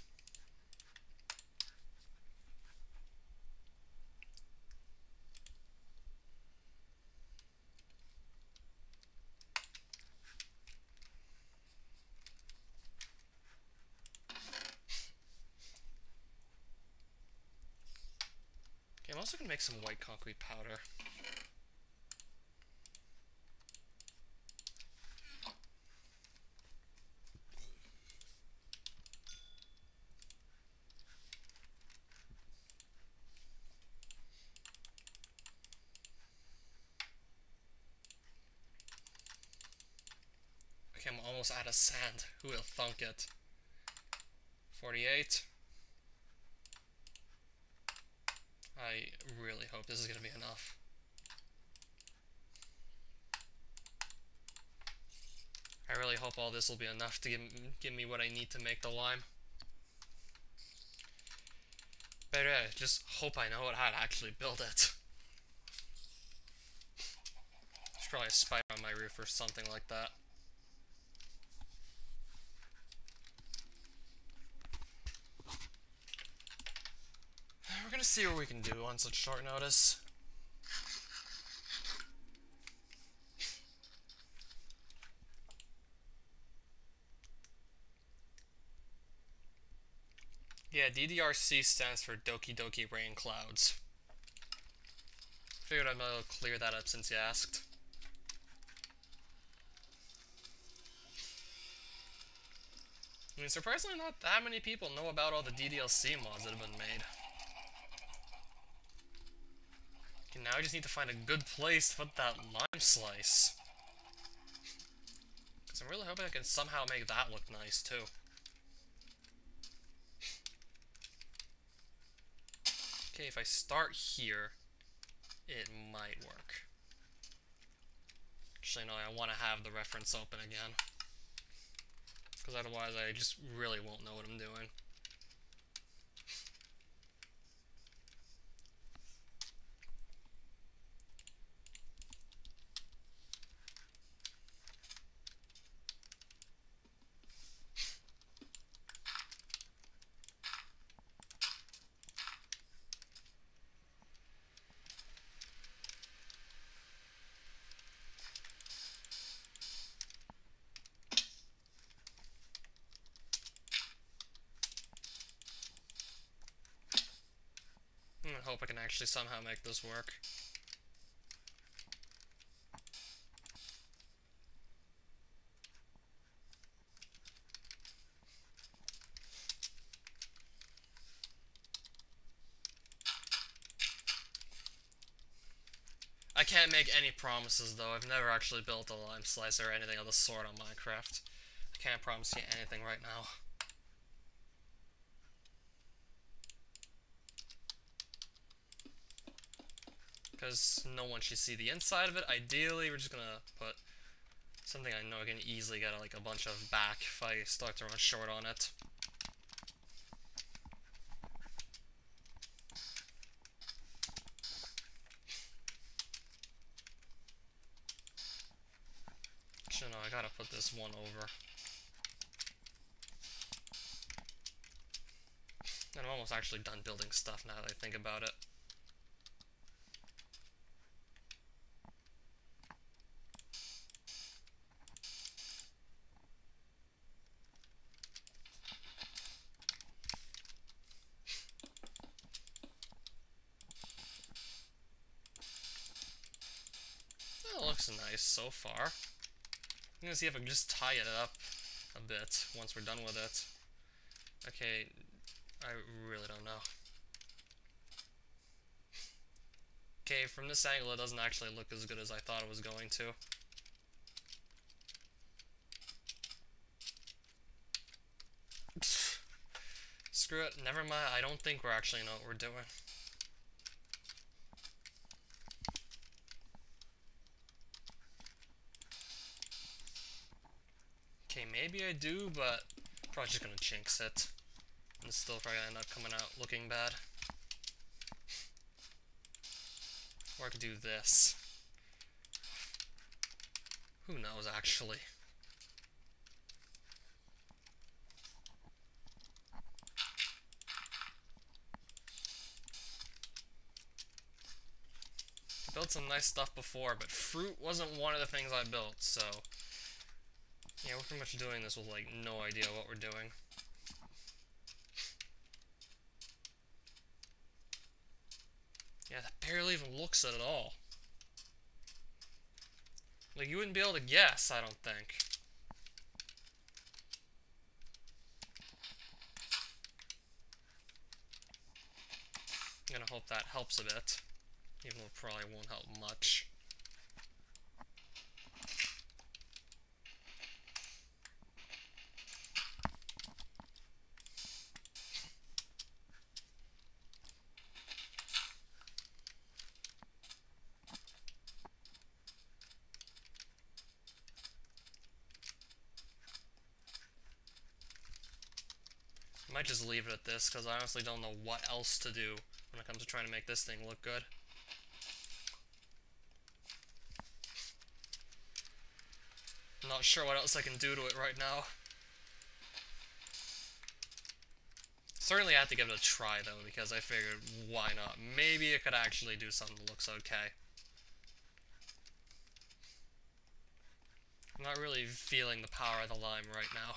Okay, I'm also gonna make some white concrete powder. Okay, I'm almost out of sand. Who will thunk it? 48. I really hope this is gonna be enough. I really hope all this will be enough to give me what I need to make the lime. But yeah, just hope I know how to actually build it. There's probably a spider on my roof or something like that. We're gonna see what we can do on such short notice. Yeah, DDRC stands for Doki Doki Rain Clouds. Figured I'd be able to clear that up since you asked. I mean, surprisingly not that many people know about all the DDLC mods that have been made. Okay, now I just need to find a good place to put that lime slice. Because I'm really hoping I can somehow make that look nice, too. Okay, if I start here, it might work. Actually, no, I want to have the reference open again. Because otherwise I just really won't know what I'm doing. I hope I can actually somehow make this work. I can't make any promises though. I've never actually built a lime slicer or anything of the sort on Minecraft. I can't promise you anything right now. Because no one should see the inside of it. Ideally, we're just gonna put something I know I can easily get like a bunch of back if I start to run short on it. Actually, no, I gotta put this one over. And I'm almost actually done building stuff now that I think about it. That looks nice so far. I'm gonna see if I can just tie it up a bit once we're done with it. Okay, I really don't know. Okay, from this angle it doesn't actually look as good as I thought it was going to. Screw it, never mind, I don't think we're actually know what we're doing. Okay, maybe I do, but probably just gonna jinx it. And it's still probably gonna end up coming out looking bad. Or I could do this. Who knows, actually. I built some nice stuff before, but fruit wasn't one of the things I built, so... yeah, we're pretty much doing this with, like, no idea what we're doing. Yeah, that barely even looks it at all. Like, you wouldn't be able to guess, I don't think. I'm gonna hope that helps a bit. Even though it probably won't help much. might just leave it at this, because I honestly don't know what else to do when it comes to trying to make this thing look good. I'm not sure what else I can do to it right now. Certainly I had to give it a try, though, because I figured, why not? Maybe it could actually do something that looks okay. I'm not really feeling the power of the lime right now.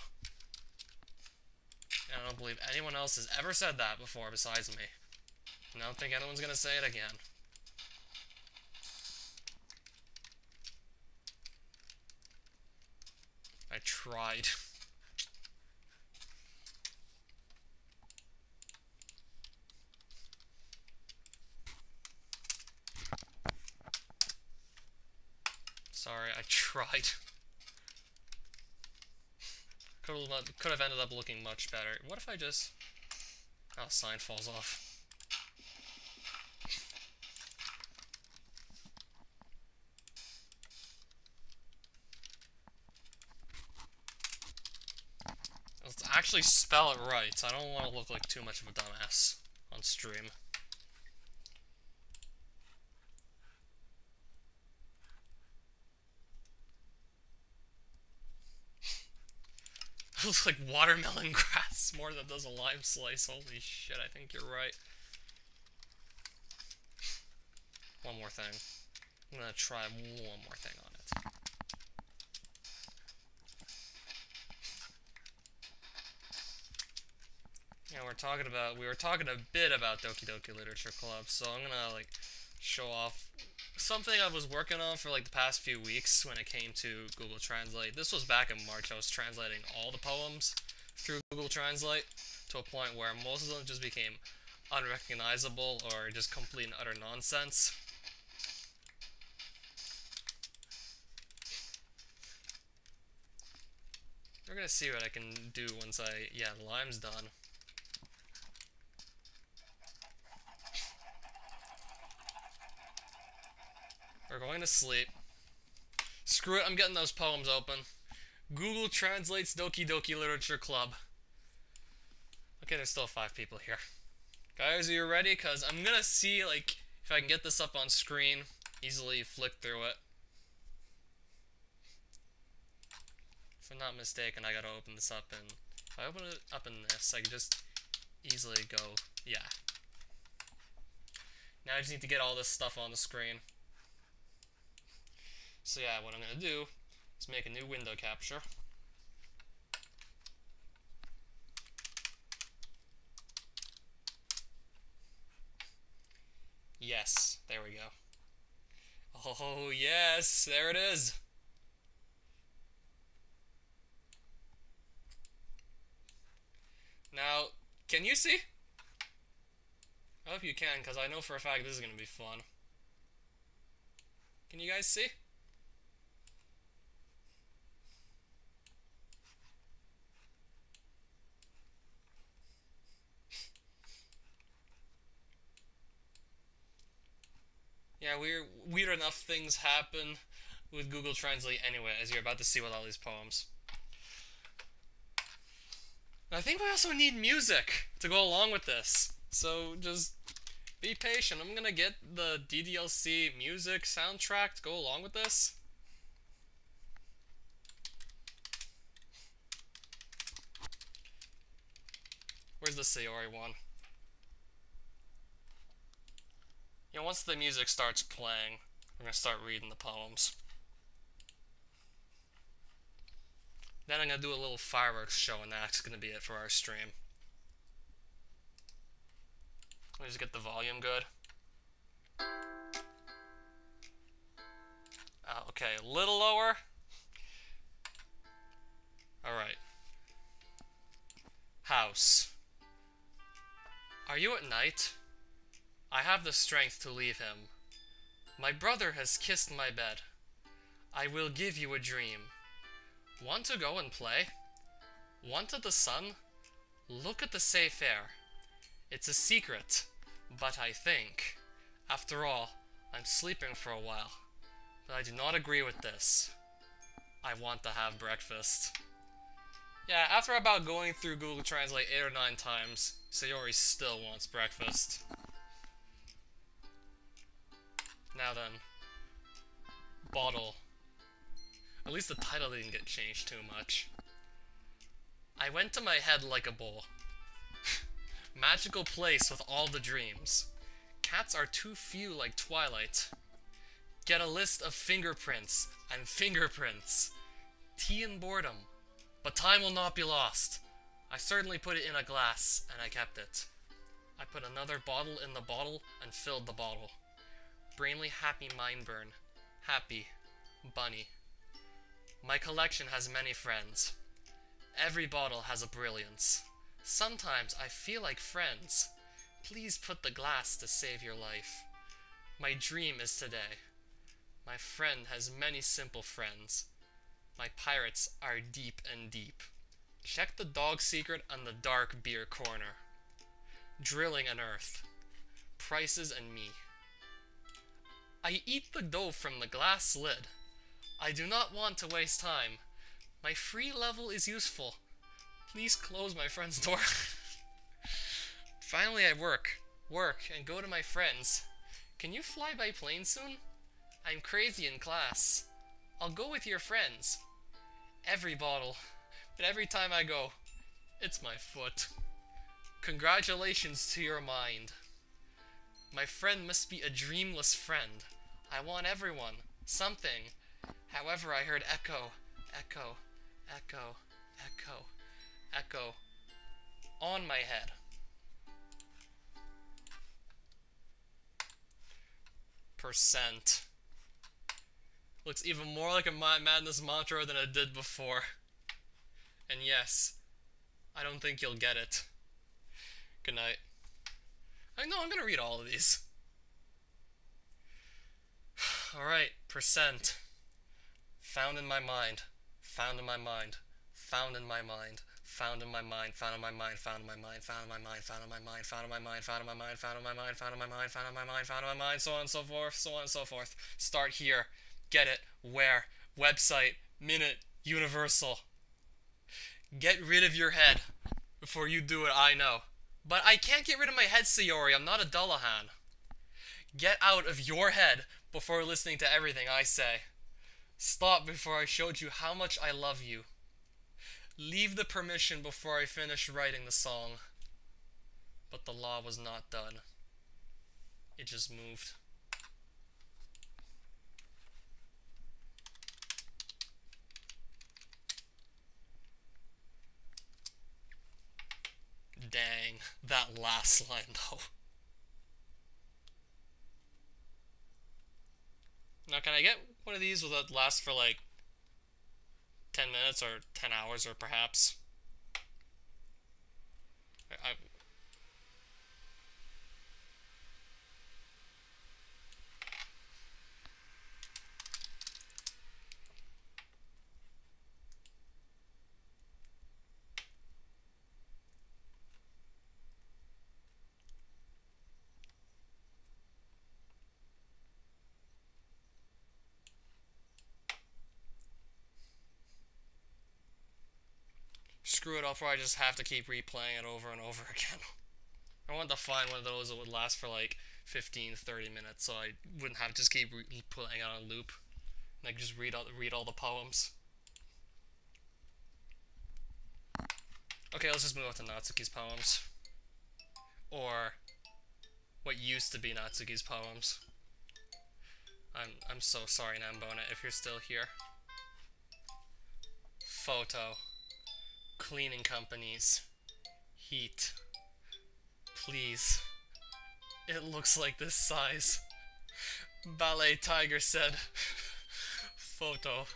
And I don't believe anyone else has ever said that before besides me. And I don't think anyone's gonna say it again. I tried. Sorry, I tried. Could have ended up looking much better. What if I just... Oh, sign falls off. Let's actually spell it right. I don't want to look like too much of a dumbass on stream. It looks like watermelon grass more than it does a lime slice. Holy shit, I think you're right. One more thing. I'm gonna try one more thing on it. Yeah, we were talking a bit about Doki Doki Literature Club, so I'm gonna, like, show off something I was working on for, like, the past few weeks when it came to Google Translate. This was back in March. I was translating all the poems through Google Translate to a point where most of them just became unrecognizable or just complete and utter nonsense. We're gonna see what I can do once yeah, the lime's done. We're going to sleep. Screw it, I'm getting those poems open. Google translates Doki Doki Literature Club. Okay, there's still 5 people here. Guys, are you ready? Because I'm gonna see, like, if I can get this up on screen. Easily flick through it. If I'm not mistaken, I gotta open this up and... If I open it up in this, I can just easily go... Yeah. Now I just need to get all this stuff on the screen. So yeah, what I'm going to do is make a new window capture. Yes, there we go. Oh yes, there it is. Now, can you see? I hope you can, because I know for a fact this is going to be fun. Can you guys see? Yeah, weird enough things happen with Google Translate anyway, as you're about to see with all these poems. And I think we also need music to go along with this, so just be patient. I'm gonna get the DDLC music soundtrack to go along with this. Where's the Sayori one? Yeah, once the music starts playing, we're gonna start reading the poems. Then I'm gonna do a little fireworks show, and that's gonna be it for our stream. Let me just get the volume good. Okay, a little lower. Alright. House. Are you at night? I have the strength to leave him. My brother has kissed my bed. I will give you a dream. Want to go and play? Wanted the sun? Look at the safe air. It's a secret, but I think. After all, I'm sleeping for a while. But I do not agree with this. I want to have breakfast. Yeah, after about going through Google Translate 8 or 9 times, Sayori still wants breakfast. Now then. Bottle. At least the title didn't get changed too much. I went to my head like a bowl. Magical place with all the dreams. Cats are too few like Twilight. Get a list of fingerprints and fingerprints. Tea and boredom. But time will not be lost. I certainly put it in a glass, and I kept it. I put another bottle in the bottle and filled the bottle. Brainly happy mind burn. Happy. Bunny. My collection has many friends. Every bottle has a brilliance. Sometimes I feel like friends. Please put the glass to save your life. My dream is today. My friend has many simple friends. My pirates are deep and deep. Check the dog secret on the dark beer corner. Drilling an earth. Prices and me. I eat the dough from the glass lid. I do not want to waste time. My free level is useful. Please close my friend's door. Finally I work, and go to my friends. Can you fly by plane soon? I'm crazy in class. I'll go with your friends. Every bottle, but every time I go, it's my foot. Congratulations to your mind. My friend must be a dreamless friend. I want everyone, something. However, I heard echo, echo, echo, echo, echo, on my head. Percent. Looks even more like a Madness mantra than it did before. And yes, I don't think you'll get it. Good night. I know, I'm gonna read all of these. Alright, percent. Found in my mind. Found in my mind. Found in my mind. Found in my mind. Found in my mind. Found in my mind. Found in my mind. Found in my mind. Found in my mind. Found in my mind. Found in my mind. Found in my mind. Found in my mind. Found in my mind. So on and so forth. So on and so forth. Start here. Get it. Where? Website. Minute. Universal. Get rid of your head before you do it, I know. But I can't get rid of my head, Sayori. I'm not a Dullahan. Get out of your head before listening to everything I say. Stop before I showed you how much I love you. Leave the permission before I finish writing the song. But the law was not done. It just moved. Dang, that last line though. Now can I get one of these that lasts for like 10 minutes or 10 hours or perhaps? Screw it, I'll probably just have to keep replaying it over and over again. I wanted to find one of those that would last for like 15-30 minutes so I wouldn't have to just keep playing it on a loop. And I could just read all the poems. Okay, let's just move on to Natsuki's poems. Or what used to be Natsuki's poems. I'm so sorry, Nambona, if you're still here. Photo. Cleaning companies. Heat. Please. It looks like this size. Ballet Tiger said. Photo.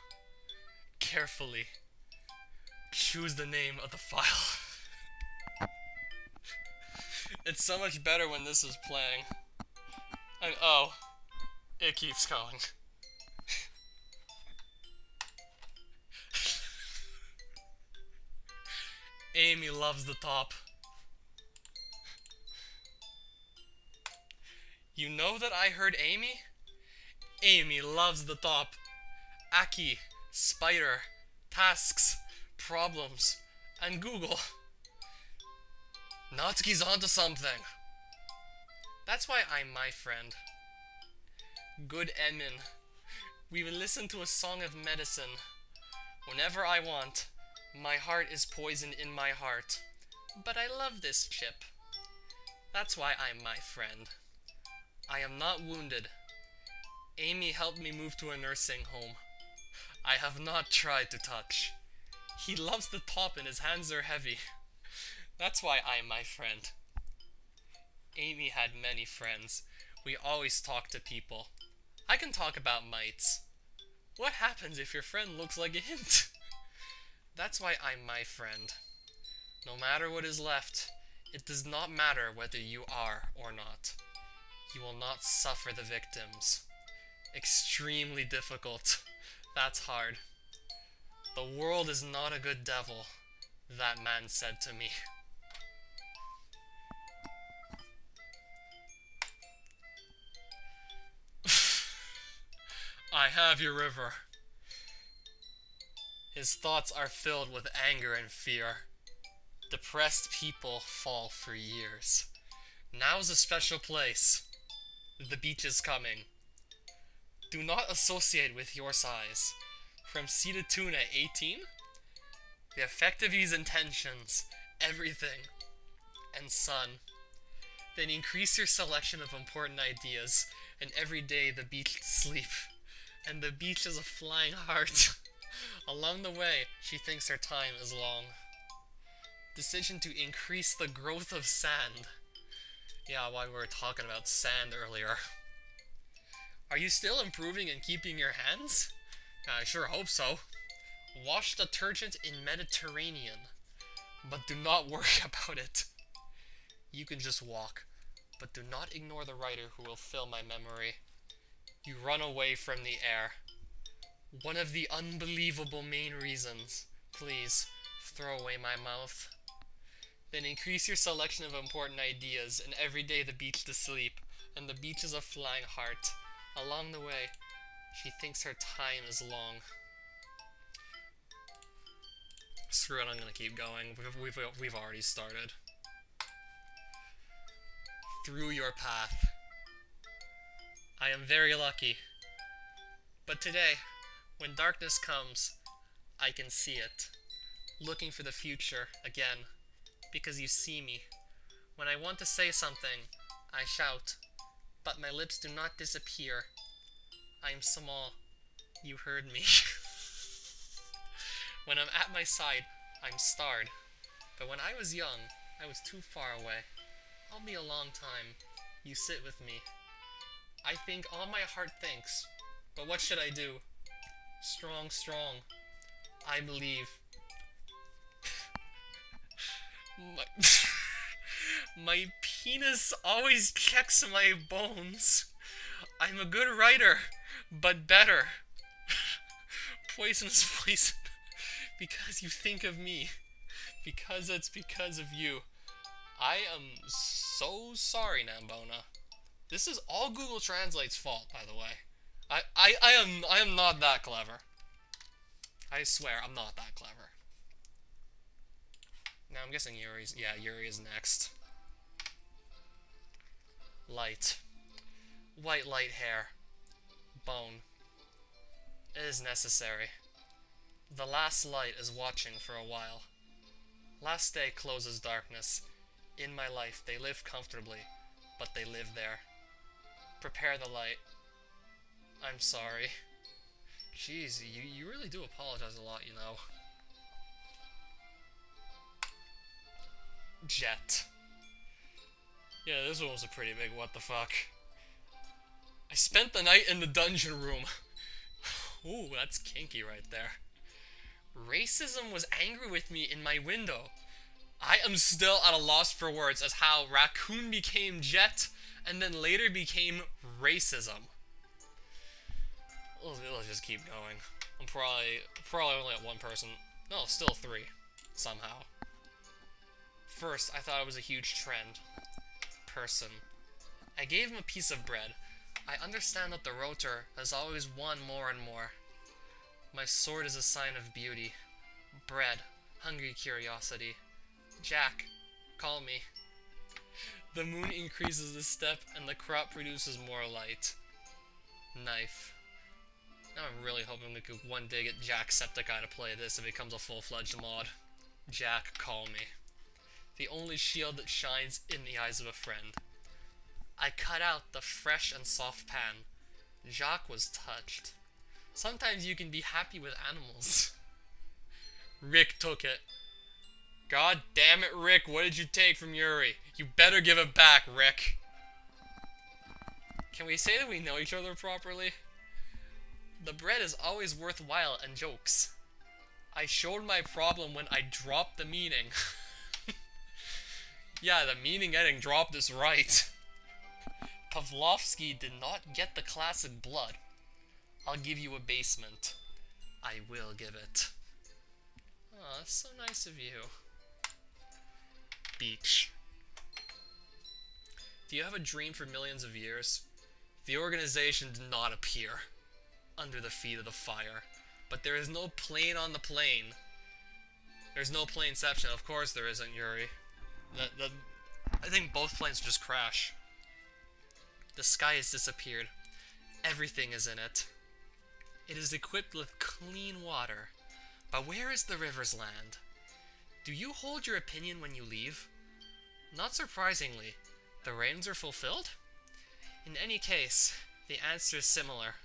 Carefully. Choose the name of the file. It's so much better when this is playing. And oh, it keeps going. Amy loves the top. You know that I heard Amy? Amy loves the top. Aki, spider, tasks, problems, And Google. Natsuki's onto something. That's why I'm my friend. Good Emin. We will listen to a song of medicine. Whenever I want, my heart is poison in my heart. But I love this chip. That's why I'm my friend. I am not wounded. Amy helped me move to a nursing home. I have not tried to touch. He loves the top and his hands are heavy. That's why I'm my friend. Amy had many friends. We always talk to people. I can talk about mites. What happens if your friend looks like a hint? That's why I'm my friend. No matter what is left, it does not matter whether you are or not. You will not suffer the victims. Extremely difficult. That's hard. The world is not a good devil, that man said to me. I have your river. His thoughts are filled with anger and fear. Depressed people fall for years. Now's a special place. The beach is coming. Do not associate with your size. From sea to tuna 18? The effect of these intentions, everything, and sun. Then increase your selection of important ideas, and every day the beach to sleep. And the beach is a flying heart. Along the way, she thinks her time is long. Decision to increase the growth of sand. Yeah, why we were talking about sand earlier. Are you still improving and keeping your hands? I sure hope so. Wash detergent in Mediterranean. But do not worry about it. You can just walk. But do not ignore the writer who will fill my memory. You run away from the air. One of the unbelievable main reasons. Please, throw away my mouth. Then increase your selection of important ideas, and every day the beach to sleep, and the beach is a flying heart. Along the way, she thinks her time is long. Screw it, I'm gonna keep going. We've already started. Through your path. I am very lucky. But today, when darkness comes, I can see it. Looking for the future again, because you see me. When I want to say something, I shout, but my lips do not disappear. I am small. You heard me. When I'm at my side, I'm starred. But when I was young, I was too far away. I'll be a long time. You sit with me. I think all my heart thinks, but what should I do? Strong, strong. I believe. My penis always checks my bones. I'm a good writer, but better. Poisonous poison. Because you think of me. Because it's because of you. I am so sorry, Nambona. This is all Google Translate's fault, by the way. I am not that clever. I swear, I'm not that clever. Now I'm guessing Yuri is next. Light. White light hair. Bone. It is necessary. The last light is watching for a while. Last day closes darkness. In my life, they live comfortably, but they live there. Prepare the light. I'm sorry. Jeez, you really do apologize a lot, you know. Jet. Yeah, this one was a pretty big what the fuck. I spent the night in the dungeon room. Ooh, that's kinky right there. Racism was angry with me in my window. I am still at a loss for words as how raccoon became jet and then later became racism. Let's just keep going. I'm probably only at one person. No, still three. Somehow. First, I thought it was a huge trend. Person. I gave him a piece of bread. I understand that the rotor has always won more and more. My sword is a sign of beauty. Bread. Hungry curiosity. Jack, call me. The moon increases the step and the crop produces more light. Knife. Now I'm really hoping we could one day get Jacksepticeye to play this if it becomes a full-fledged mod. Jack, call me. The only shield that shines in the eyes of a friend. I cut out the fresh and soft pan. Jacques was touched. Sometimes you can be happy with animals. Rick took it. God damn it, Rick, what did you take from Yuri? You better give it back, Rick. Can we say that we know each other properly? The bread is always worthwhile and jokes. I showed my problem when I dropped the meaning. Yeah, the meaning getting dropped is right. Pavlovsky did not get the classic blood. I'll give you a basement. I will give it. Aw, that's so nice of you. Beach. Do you have a dream for millions of years? The organization did not appear under the feet of the fire, but there is no plane on the plane. There's no planeception. Of course there isn't, Yuri. I think both planes just crash. The sky has disappeared. Everything is in it. It is equipped with clean water. But where is the river's land? Do you hold your opinion when you leave? Not surprisingly, the rains are fulfilled? In any case, the answer is similar.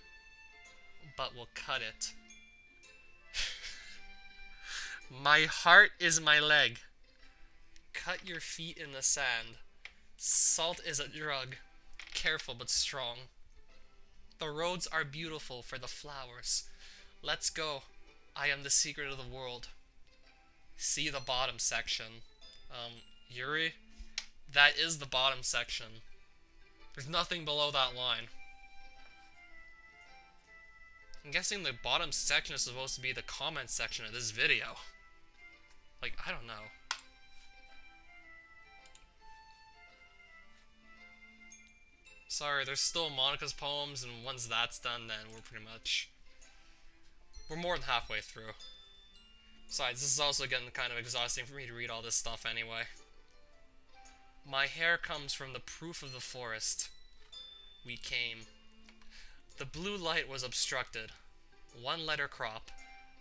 But we'll cut it. My heart is my leg. Cut your feet in the sand. Salt is a drug. Careful but strong. The roads are beautiful for the flowers. Let's go. I am the secret of the world. See the bottom section. Yuri? That is the bottom section. There's nothing below that line. I'm guessing the bottom section is supposed to be the comment section of this video. Like, I don't know. Sorry, there's still Monica's poems, and once that's done, then we're more than halfway through. Besides, this is also getting kind of exhausting for me to read all this stuff anyway. My hair comes from the proof of the forest. We came. The blue light was obstructed. One letter crop.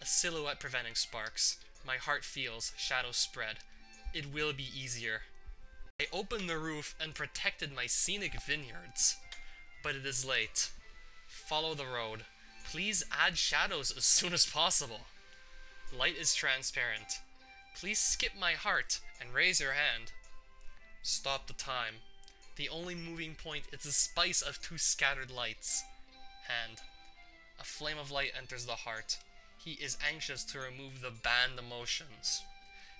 A silhouette preventing sparks. My heart feels. Shadows spread. It will be easier. I opened the roof and protected my scenic vineyards. But it is late. Follow the road. Please add shadows as soon as possible. Light is transparent. Please skip my heart and raise your hand. Stop the time. The only moving point is the spice of two scattered lights. Hand. A flame of light enters the heart. He is anxious to remove the banned emotions.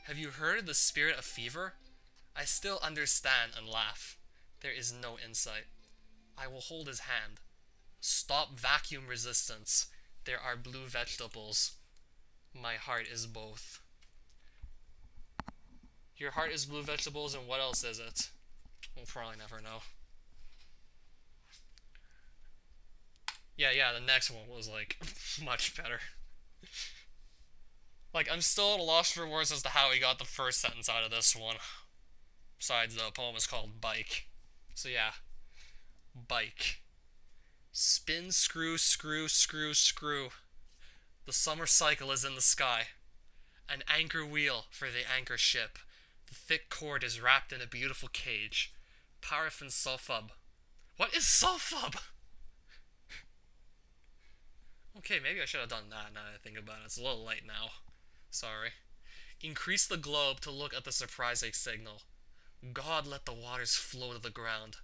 Have you heard of the spirit of fever? I still understand and laugh. There is no insight. I will hold his hand. Stop vacuum resistance. There are blue vegetables. My heart is both. Your heart is blue vegetables, and what else is it? We'll probably never know. Yeah, the next one was, like, much better. Like, I'm still at a loss for words as to how he got the first sentence out of this one. Besides, the poem is called Bike. So yeah. Bike. Spin, screw, screw, screw, screw. The summer cycle is in the sky. An anchor wheel for the anchor ship. The thick cord is wrapped in a beautiful cage. Paraffin sulfub. What is sulfub? Okay, maybe I should have done that now that I think about it. It's a little late now. Sorry. Increase the globe to look at the surprising signal. God, let the waters flow to the ground.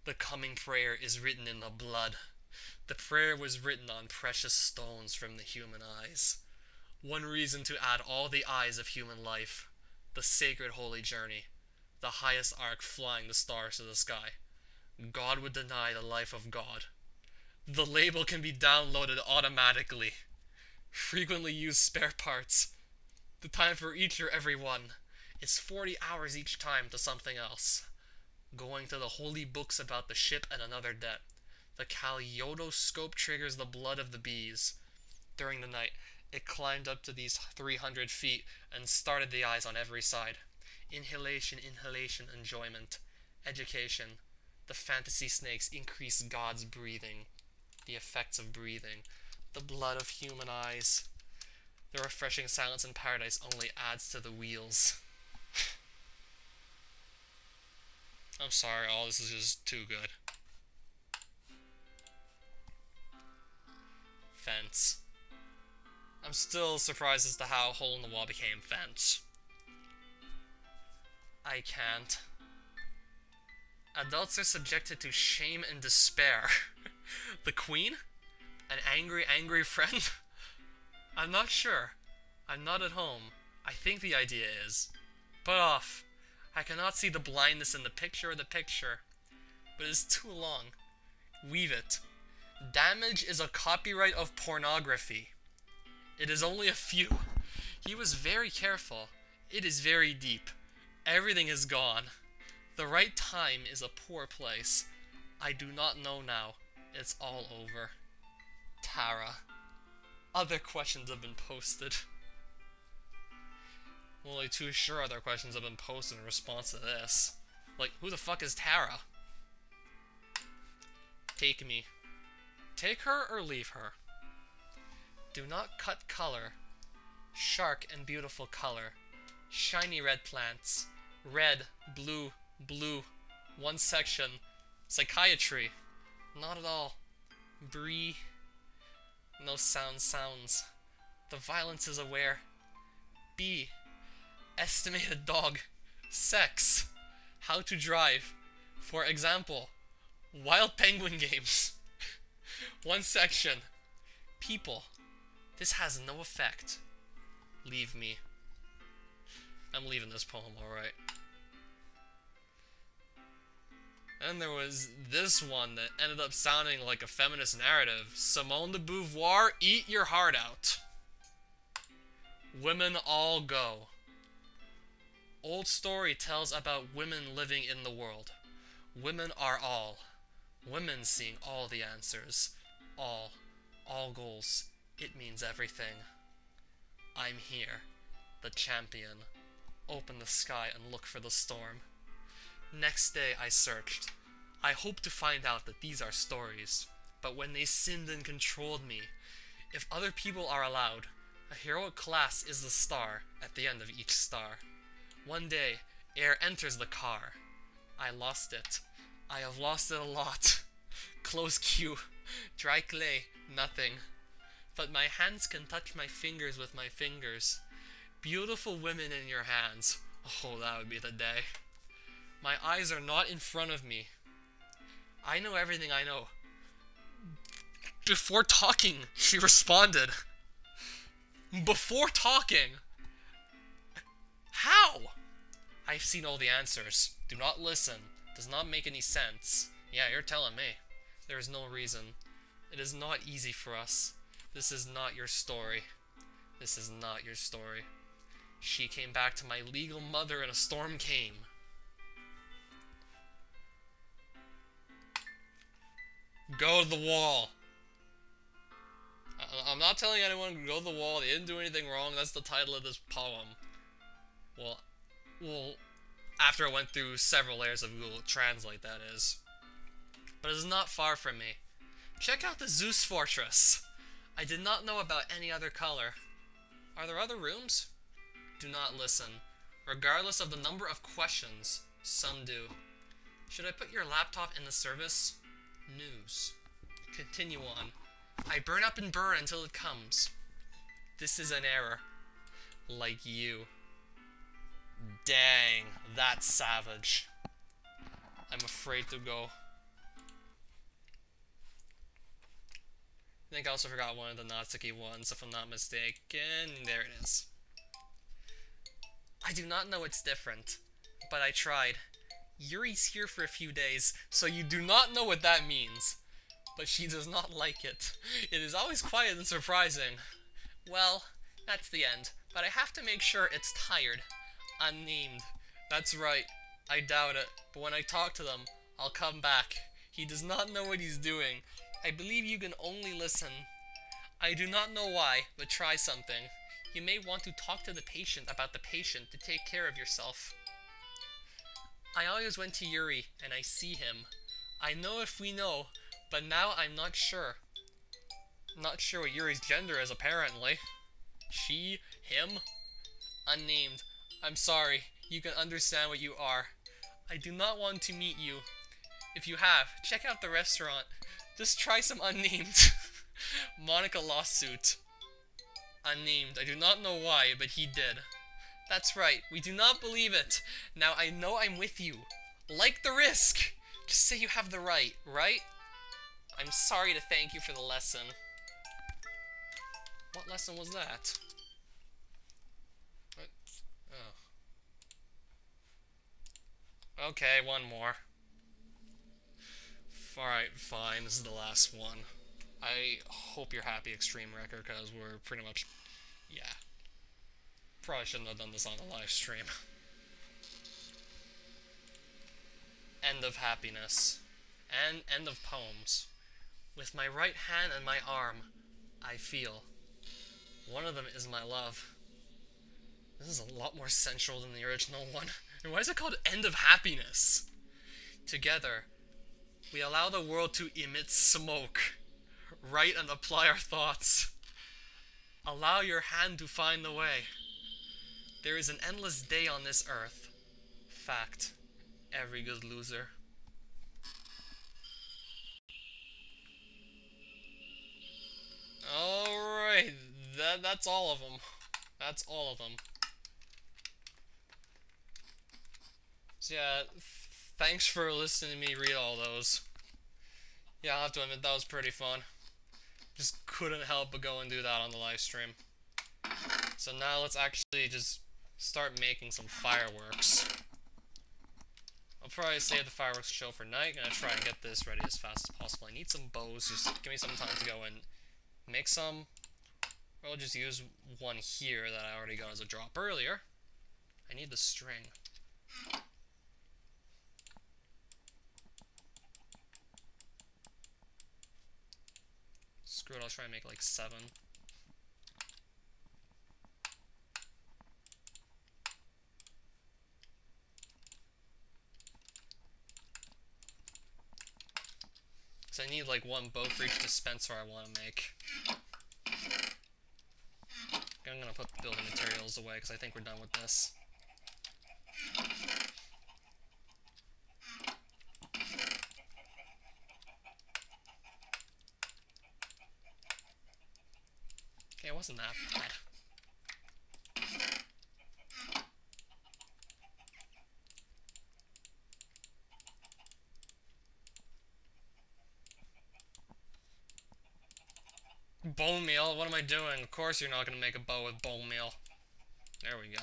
The coming prayer is written in the blood. The prayer was written on precious stones from the human eyes. One reason to add all the eyes of human life. The sacred holy journey. The highest arc flying the stars to the sky. God would deny the life of God. The label can be downloaded automatically. Frequently used spare parts. The time for each or every one. It's 40 hours each time to something else. Going to the holy books about the ship and another debt. The kaleidoscope triggers the blood of the bees. During the night, It climbed up to these 300 feet and started the eyes on every side. Inhalation, inhalation, enjoyment. Education. The fantasy snakes increase God's breathing. The effects of breathing. The blood of human eyes. The refreshing silence in paradise only adds to the wheels. I'm sorry, all this is just too good. Fence. I'm still surprised as to how Hole in the Wall became fence. I can't. Adults are subjected to shame and despair. The Queen? An angry, angry friend? I'm not sure. I'm not at home. I think the idea is. Put off. I cannot see the blindness in the picture or the picture. But it is too long. Weave it. Damage is a copyright of pornography. It is only a few. He was very careful. It is very deep. Everything is gone. The right time is a poor place. I do not know now. It's all over. Tara. Other questions have been posted. I'm only too sure other questions have been posted in response to this. Like, who the fuck is Tara? Take me. Take her or leave her. Do not cut color. Shark and beautiful color. Shiny red plants. Red, blue, blue. One section. Psychiatry. Not at all. Bree. No sounds. The violence is aware. B. Estimated dog. Sex. How to drive. For example, wild penguin games. One section. People. This has no effect. Leave me. I'm leaving this poem, alright. And there was this one that ended up sounding like a feminist narrative. Simone de Beauvoir, eat your heart out. Women all go. Old story tells about women living in the world. Women are all. Women seeing all the answers. All goals. It means everything. I'm here, the champion. Open the sky and look for the storm. Next day I searched. I hoped to find out that these are stories, but when they sinned and controlled me, if other people are allowed, a heroic class is the star at the end of each star. One day, air enters the car. I lost it. I have lost it a lot. Close queue. Dry clay. Nothing. But my hands can touch my fingers with my fingers. Beautiful women in your hands. Oh, that would be the day. My eyes are not in front of me. I know everything I know. Before talking, she responded. Before talking? How? I've seen all the answers. Do not listen. Does not make any sense. Yeah, you're telling me. There is no reason. It is not easy for us. This is not your story. This is not your story. She came back to my legal mother and a storm came. Go to the wall. I'm not telling anyone to go to the wall. They didn't do anything wrong. That's the title of this poem. Well, after I went through several layers of Google Translate, that is. But it is not far from me. Check out the Zeus Fortress. I did not know about any other color. Are there other rooms? Do not listen. Regardless of the number of questions, some do. Should I put your laptop in the service? News. Continue on. I burn up and burn until it comes. This is an error. Like you. Dang, that's savage. I'm afraid to go. I think I also forgot one of the Natsuki ones, if I'm not mistaken. There it is. I do not know it's different, but I tried. Yuri's here for a few days, so you do not know what that means. But she does not like it. It is always quiet and surprising. Well, that's the end, but I have to make sure it's tired. Unnamed. That's right. I doubt it, but when I talk to them, I'll come back. He does not know what he's doing. I believe you can only listen. I do not know why, but try something. You may want to talk to the patient about the patient to take care of yourself. I always went to Yuri, and I see him. I know if we know, but now I'm not sure. Not sure what Yuri's gender is, apparently. She, him, unnamed. I'm sorry, you can understand what you are. I do not want to meet you. If you have, check out the restaurant. Just try some unnamed. Monica lawsuit. Unnamed. I do not know why, but he did. That's right, we do not believe it. Now I know I'm with you. Like the risk. Just say you have the right? I'm sorry to thank you for the lesson. What lesson was that? What? Oh. Okay, one more. Alright, fine, this is the last one. I hope you're happy, Extreme Wrecker, because we're pretty much... yeah. Probably shouldn't have done this on the live stream. End of happiness. And end of poems. With my right hand and my arm, I feel. One of them is my love. This is a lot more sensual than the original one. And why is it called End of Happiness? Together, we allow the world to emit smoke. Write and apply our thoughts. Allow your hand to find the way. There is an endless day on this earth. Fact. Every good loser. Alright, that's all of them. That's all of them. So yeah, thanks for listening to me read all those. Yeah, I'll have to admit that was pretty fun. Just couldn't help but go and do that on the live stream. So now let's actually just start making some fireworks. I'll probably save the fireworks show for night. Gonna try and get this ready as fast as possible. I need some bows. Just give me some time to go and make some. Or I'll just use one here that I already got as a drop earlier. I need the string. Screw it, I'll try and make like 7. So I need like 1 bow for each dispenser I want to make. I'm gonna put the building materials away because I think we're done with this. Okay, it wasn't that bad. Bone meal? What am I doing? Of course you're not gonna make a bow with bone meal. There we go.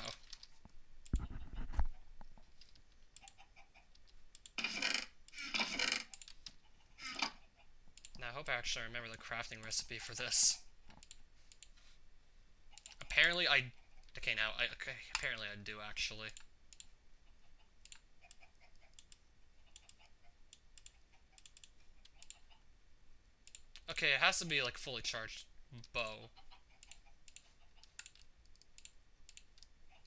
Now I hope I actually remember the crafting recipe for this. Apparently I... okay, apparently I do actually. Okay, it has to be like fully charged bow.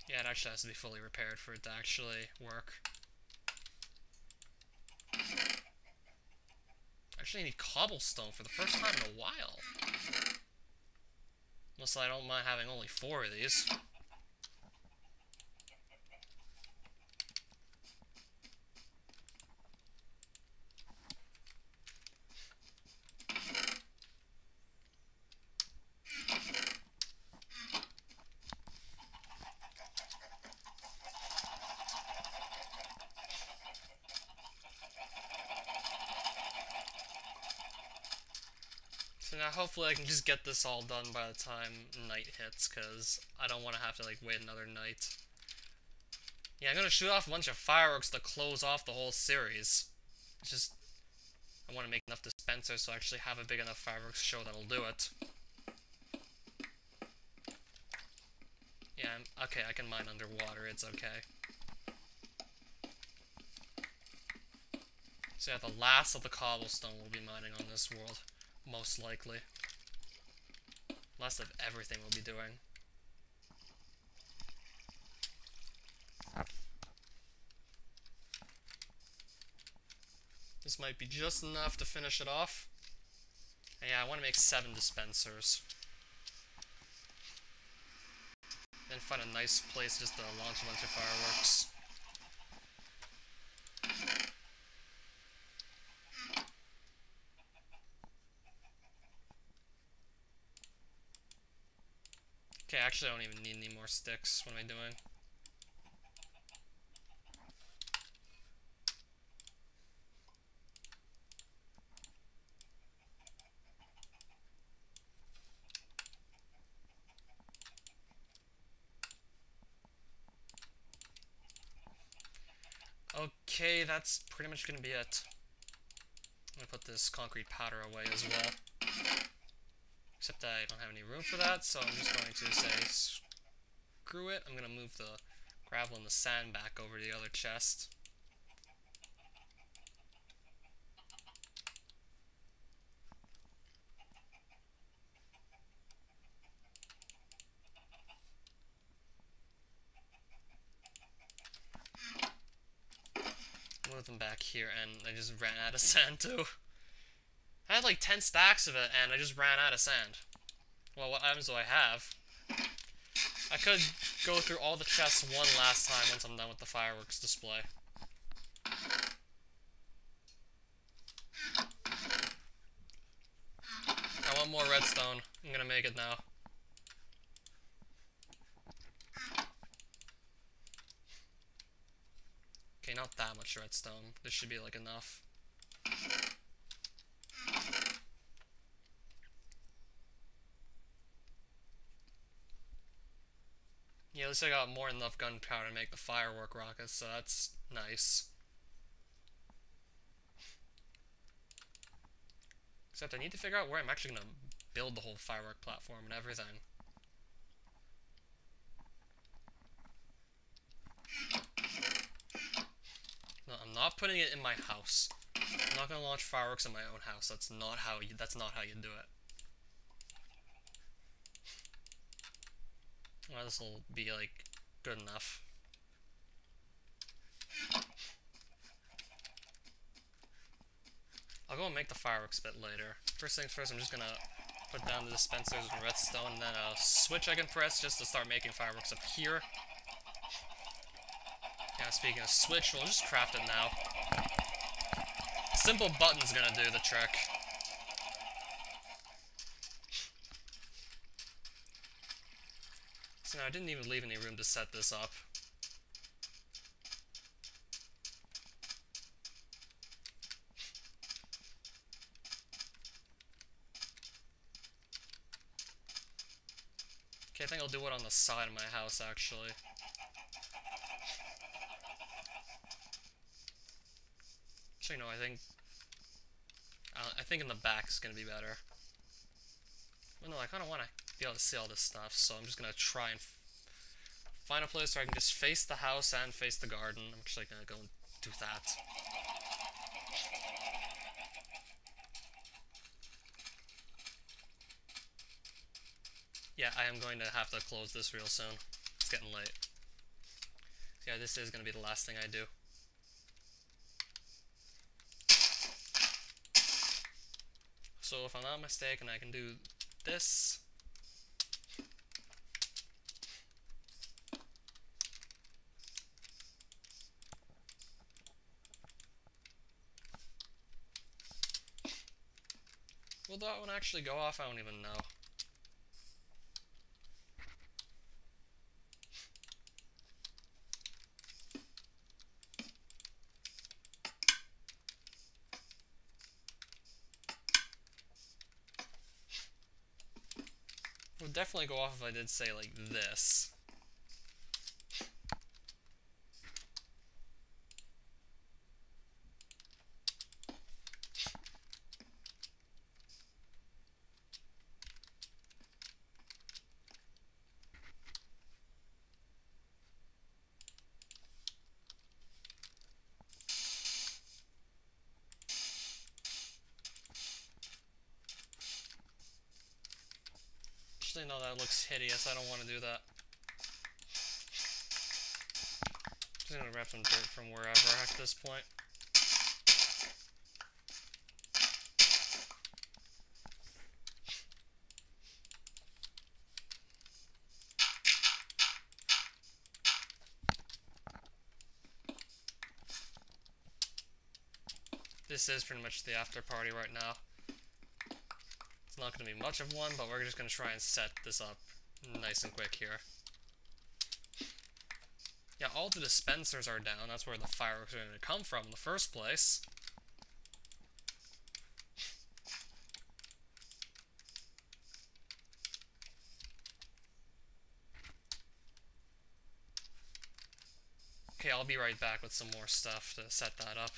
Yeah, it actually has to be fully repaired for it to actually work. Actually, I need cobblestone for the first time in a while. Unless I don't mind having only 4 of these. So now hopefully I can just get this all done by the time night hits, because I don't want to have to like wait another night. Yeah, I'm gonna shoot off a bunch of fireworks to close off the whole series. It's just, I want to make enough dispensers so I actually have a big enough fireworks show that'll do it. Yeah, okay, I can mine underwater, it's okay. So yeah, the last of the cobblestone will be mining on this world. Most likely. Less of everything we'll be doing. This might be just enough to finish it off. And yeah, I want to make 7 dispensers. Then find a nice place just to launch a bunch of fireworks. Okay, actually I don't even need any more sticks. What am I doing? Okay, that's pretty much gonna be it. I'm gonna put this concrete powder away as well. Except I don't have any room for that, so I'm just going to say screw it. I'm gonna move the gravel and the sand back over to the other chest. Move them back here, and I just ran out of sand too. I had like 10 stacks of it, and I just ran out of sand. Well, what items do I have? I could go through all the chests one last time once I'm done with the fireworks display. I want more redstone. I'm gonna make it now. Okay, not that much redstone. This should be like enough. Yeah, at least I got more than enough gunpowder to make the firework rockets, so that's nice. Except I need to figure out where I'm actually gonna build the whole firework platform and everything. No, I'm not putting it in my house. I'm not gonna launch fireworks in my own house. That's not how you do it. Well, this will be like good enough. I'll go and make the fireworks a bit later. First things first, I'm just gonna put down the dispensers with redstone, and then a switch I can press just to start making fireworks up here. Yeah, speaking of switch, we'll just craft it now. A simple button's gonna do the trick. So now I didn't even leave any room to set this up. Okay, I think I'll do it on the side of my house, actually. Actually, no, I think in the back is gonna be better. Well, no, I kind of want to be able to see all this stuff, so I'm just gonna try and find a place where I can just face the house and face the garden. I'm actually gonna go and do that. Yeah, I am going to have to close this real soon. It's getting late. So yeah, this is going to be the last thing I do. So if I'm not mistaken, I can do this. Will that one actually go off? I don't even know. It would definitely go off if I did say like this. Actually, no, that looks hideous. I don't want to do that. Just gonna grab some dirt from wherever at this point. This is pretty much the after party right now. It's not going to be much of one, but we're just going to try and set this up nice and quick here. Yeah, all the dispensers are down. That's where the fireworks are going to come from in the first place. Okay, I'll be right back with some more stuff to set that up.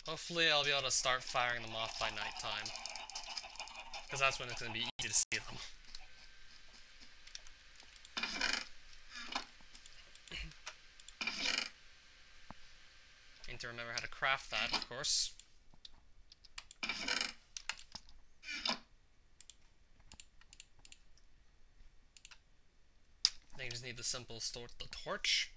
Hopefully I'll be able to start firing them off by nighttime, because that's when it's going to be easy to see them. Need to remember how to craft that, of course. Then you just need the simple the torch.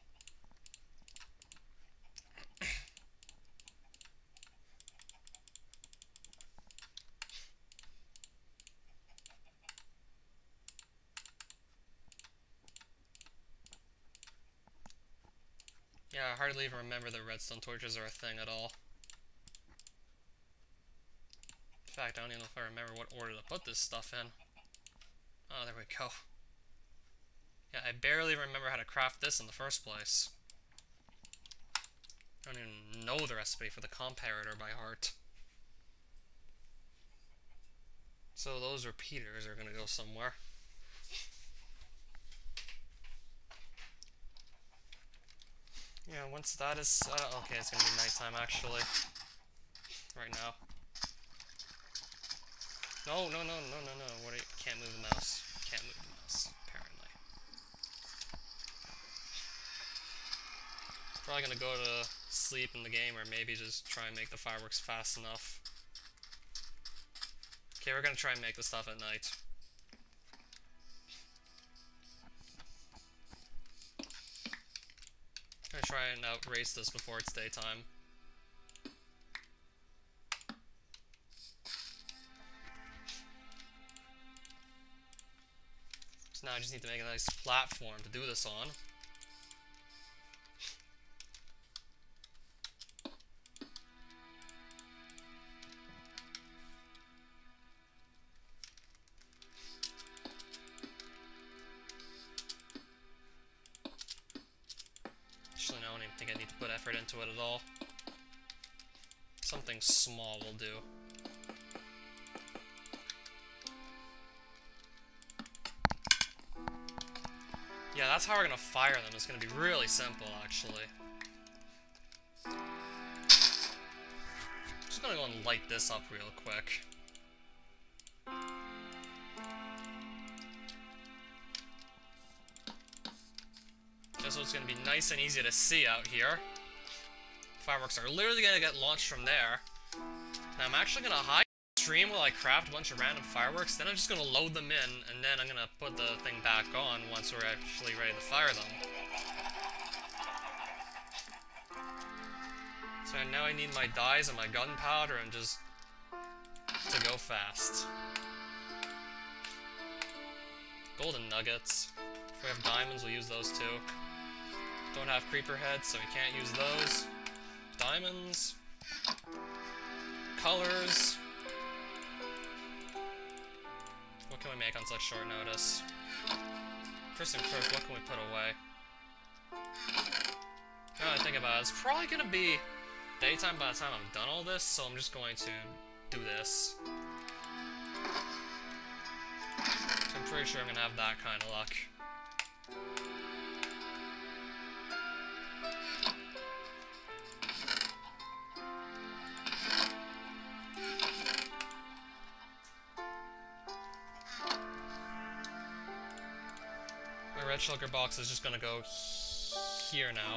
Yeah, I hardly even remember that redstone torches are a thing at all. In fact, I don't even know if I remember what order to put this stuff in. Oh, there we go. Yeah, I barely remember how to craft this in the first place. I don't even know the recipe for the comparator by heart. So those repeaters are gonna go somewhere. Yeah, once that is set up, okay, it's gonna be nighttime actually. Right now. No, no, no, no, no, no. What are you? Can't move the mouse. Can't move the mouse, apparently. Probably gonna go to sleep in the game, or maybe just try and make the fireworks fast enough. Okay, we're gonna try and make the stuff at night. I'm gonna try and outrace this before it's daytime. So now I just need to make a nice platform to do this on. Actually, no, I don't even think I need to put effort into it at all. Something small will do. Yeah, that's how we're gonna fire them. It's gonna be really simple, actually. Just gonna go and light this up real quick. Just so it's gonna be nice and easy to see out here. Fireworks are literally gonna get launched from there. Now I'm actually gonna hide the stream while I craft a bunch of random fireworks, then I'm just gonna load them in, and then I'm gonna put the thing back on once we're actually ready to fire them. So now I need my dyes and my gunpowder and just to go fast. Golden nuggets. If we have diamonds, we'll use those too. Don't have creeper heads, so we can't use those. Diamonds. Colors. What can we make on such short notice? First and first, what can we put away? Now that I think about it, it's probably gonna be daytime by the time I'm done all this, so I'm just going to do this. So I'm pretty sure I'm gonna have that kind of luck. My red shulker box is just gonna go here now.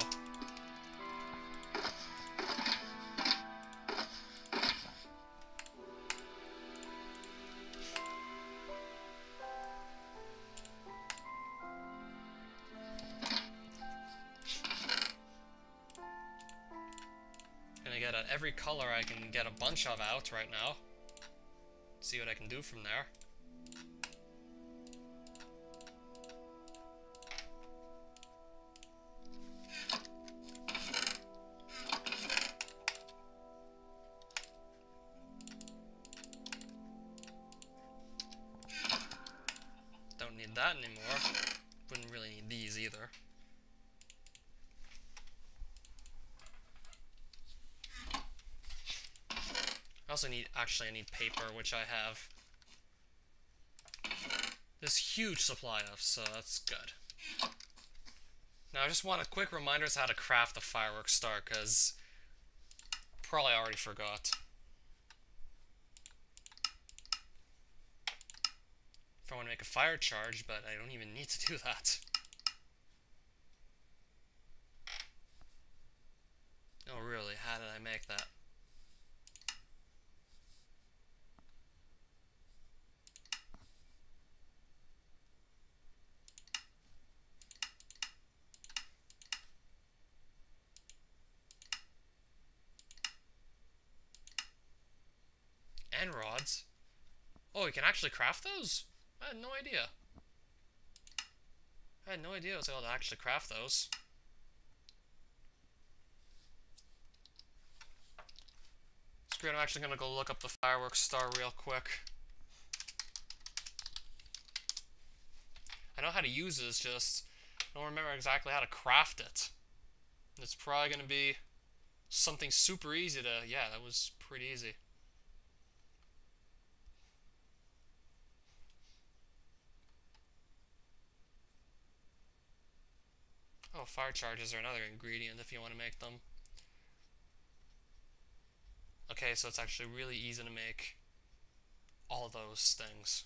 gonna get every color I can get a bunch of out right now. See what I can do from there. Don't need that anymore. Wouldn't really need these either. I also need, I need paper, which I have this huge supply of, so that's good. Now I just want a quick reminder as to how to craft the fireworks star, because probably already forgot. If I want to make a fire charge, but I don't even need to do that. Oh really, how did I make that? And rods. Oh, you can actually craft those? I had no idea. I had no idea I was able to actually craft those. Screw it, I'm actually gonna go look up the fireworks star real quick. I know how to use this, just I don't remember exactly how to craft it. It's probably gonna be something super easy to... Yeah, that was pretty easy. Oh, fire charges are another ingredient if you want to make them. Okay, so it's actually really easy to make all those things.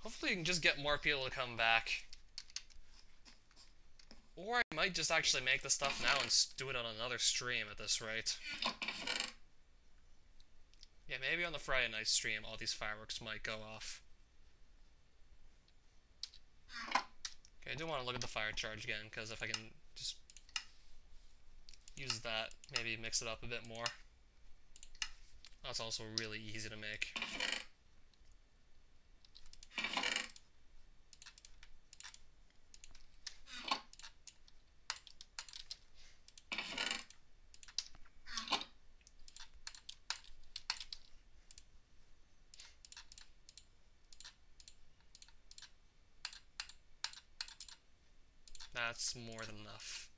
Hopefully you can just get more people to come back. Or I might just actually make the stuff now and do it on another stream at this rate. Yeah, maybe on the Friday night stream all these fireworks might go off. Okay, I do want to look at the fire charge again, because if I can just use that, maybe mix it up a bit more. That's also really easy to make. That's more than enough.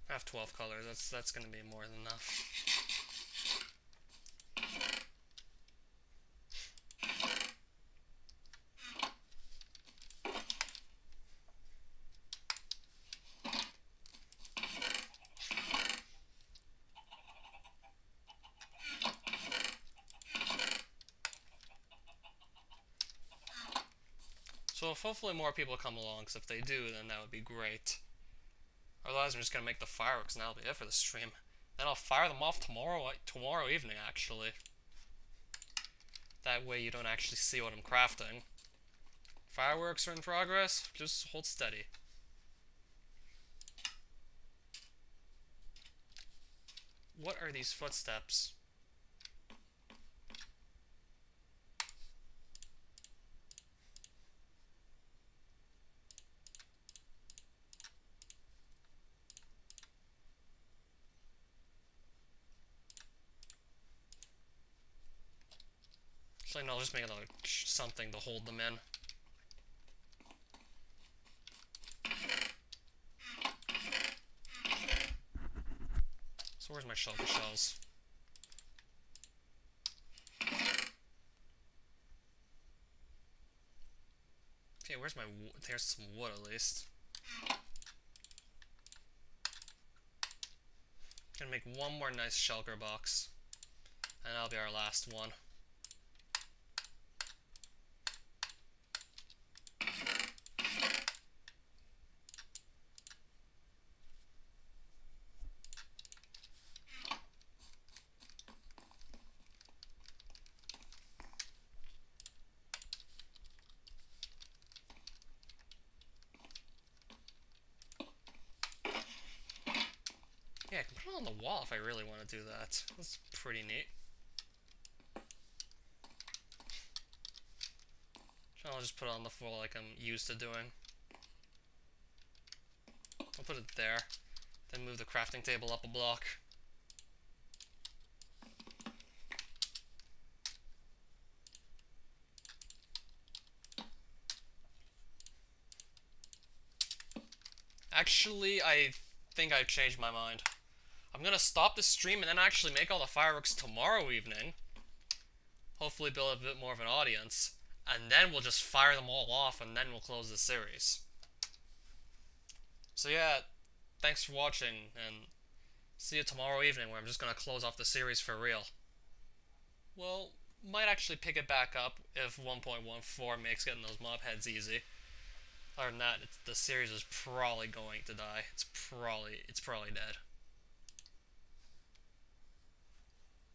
I have 12 colors, that's gonna be more than enough. So if hopefully more people come along, because if they do, then that would be great. Otherwise I'm just gonna make the fireworks and that'll be it for the stream. Then I'll fire them off tomorrow evening, actually. That way you don't actually see what I'm crafting. Fireworks are in progress, just hold steady. What are these footsteps? Actually, no, I'll just make another something to hold them in. So where's my shulker shells? Okay, where's my wood? There's some wood at least. Gonna make one more nice shulker box, and that'll be our last one. Yeah, I can put it on the wall if I really want to do that. That's pretty neat. I'll just put it on the floor like I'm used to doing. I'll put it there, then move the crafting table up a block. Actually, I think I've changed my mind. I'm gonna stop the stream and then actually make all the fireworks tomorrow evening. Hopefully build a bit more of an audience. And then we'll just fire them all off and then we'll close the series. So yeah, thanks for watching and see you tomorrow evening where I'm just gonna close off the series for real. Well, might actually pick it back up if 1.14 makes getting those mob heads easy. Other than that, the series is probably going to die. It's probably dead.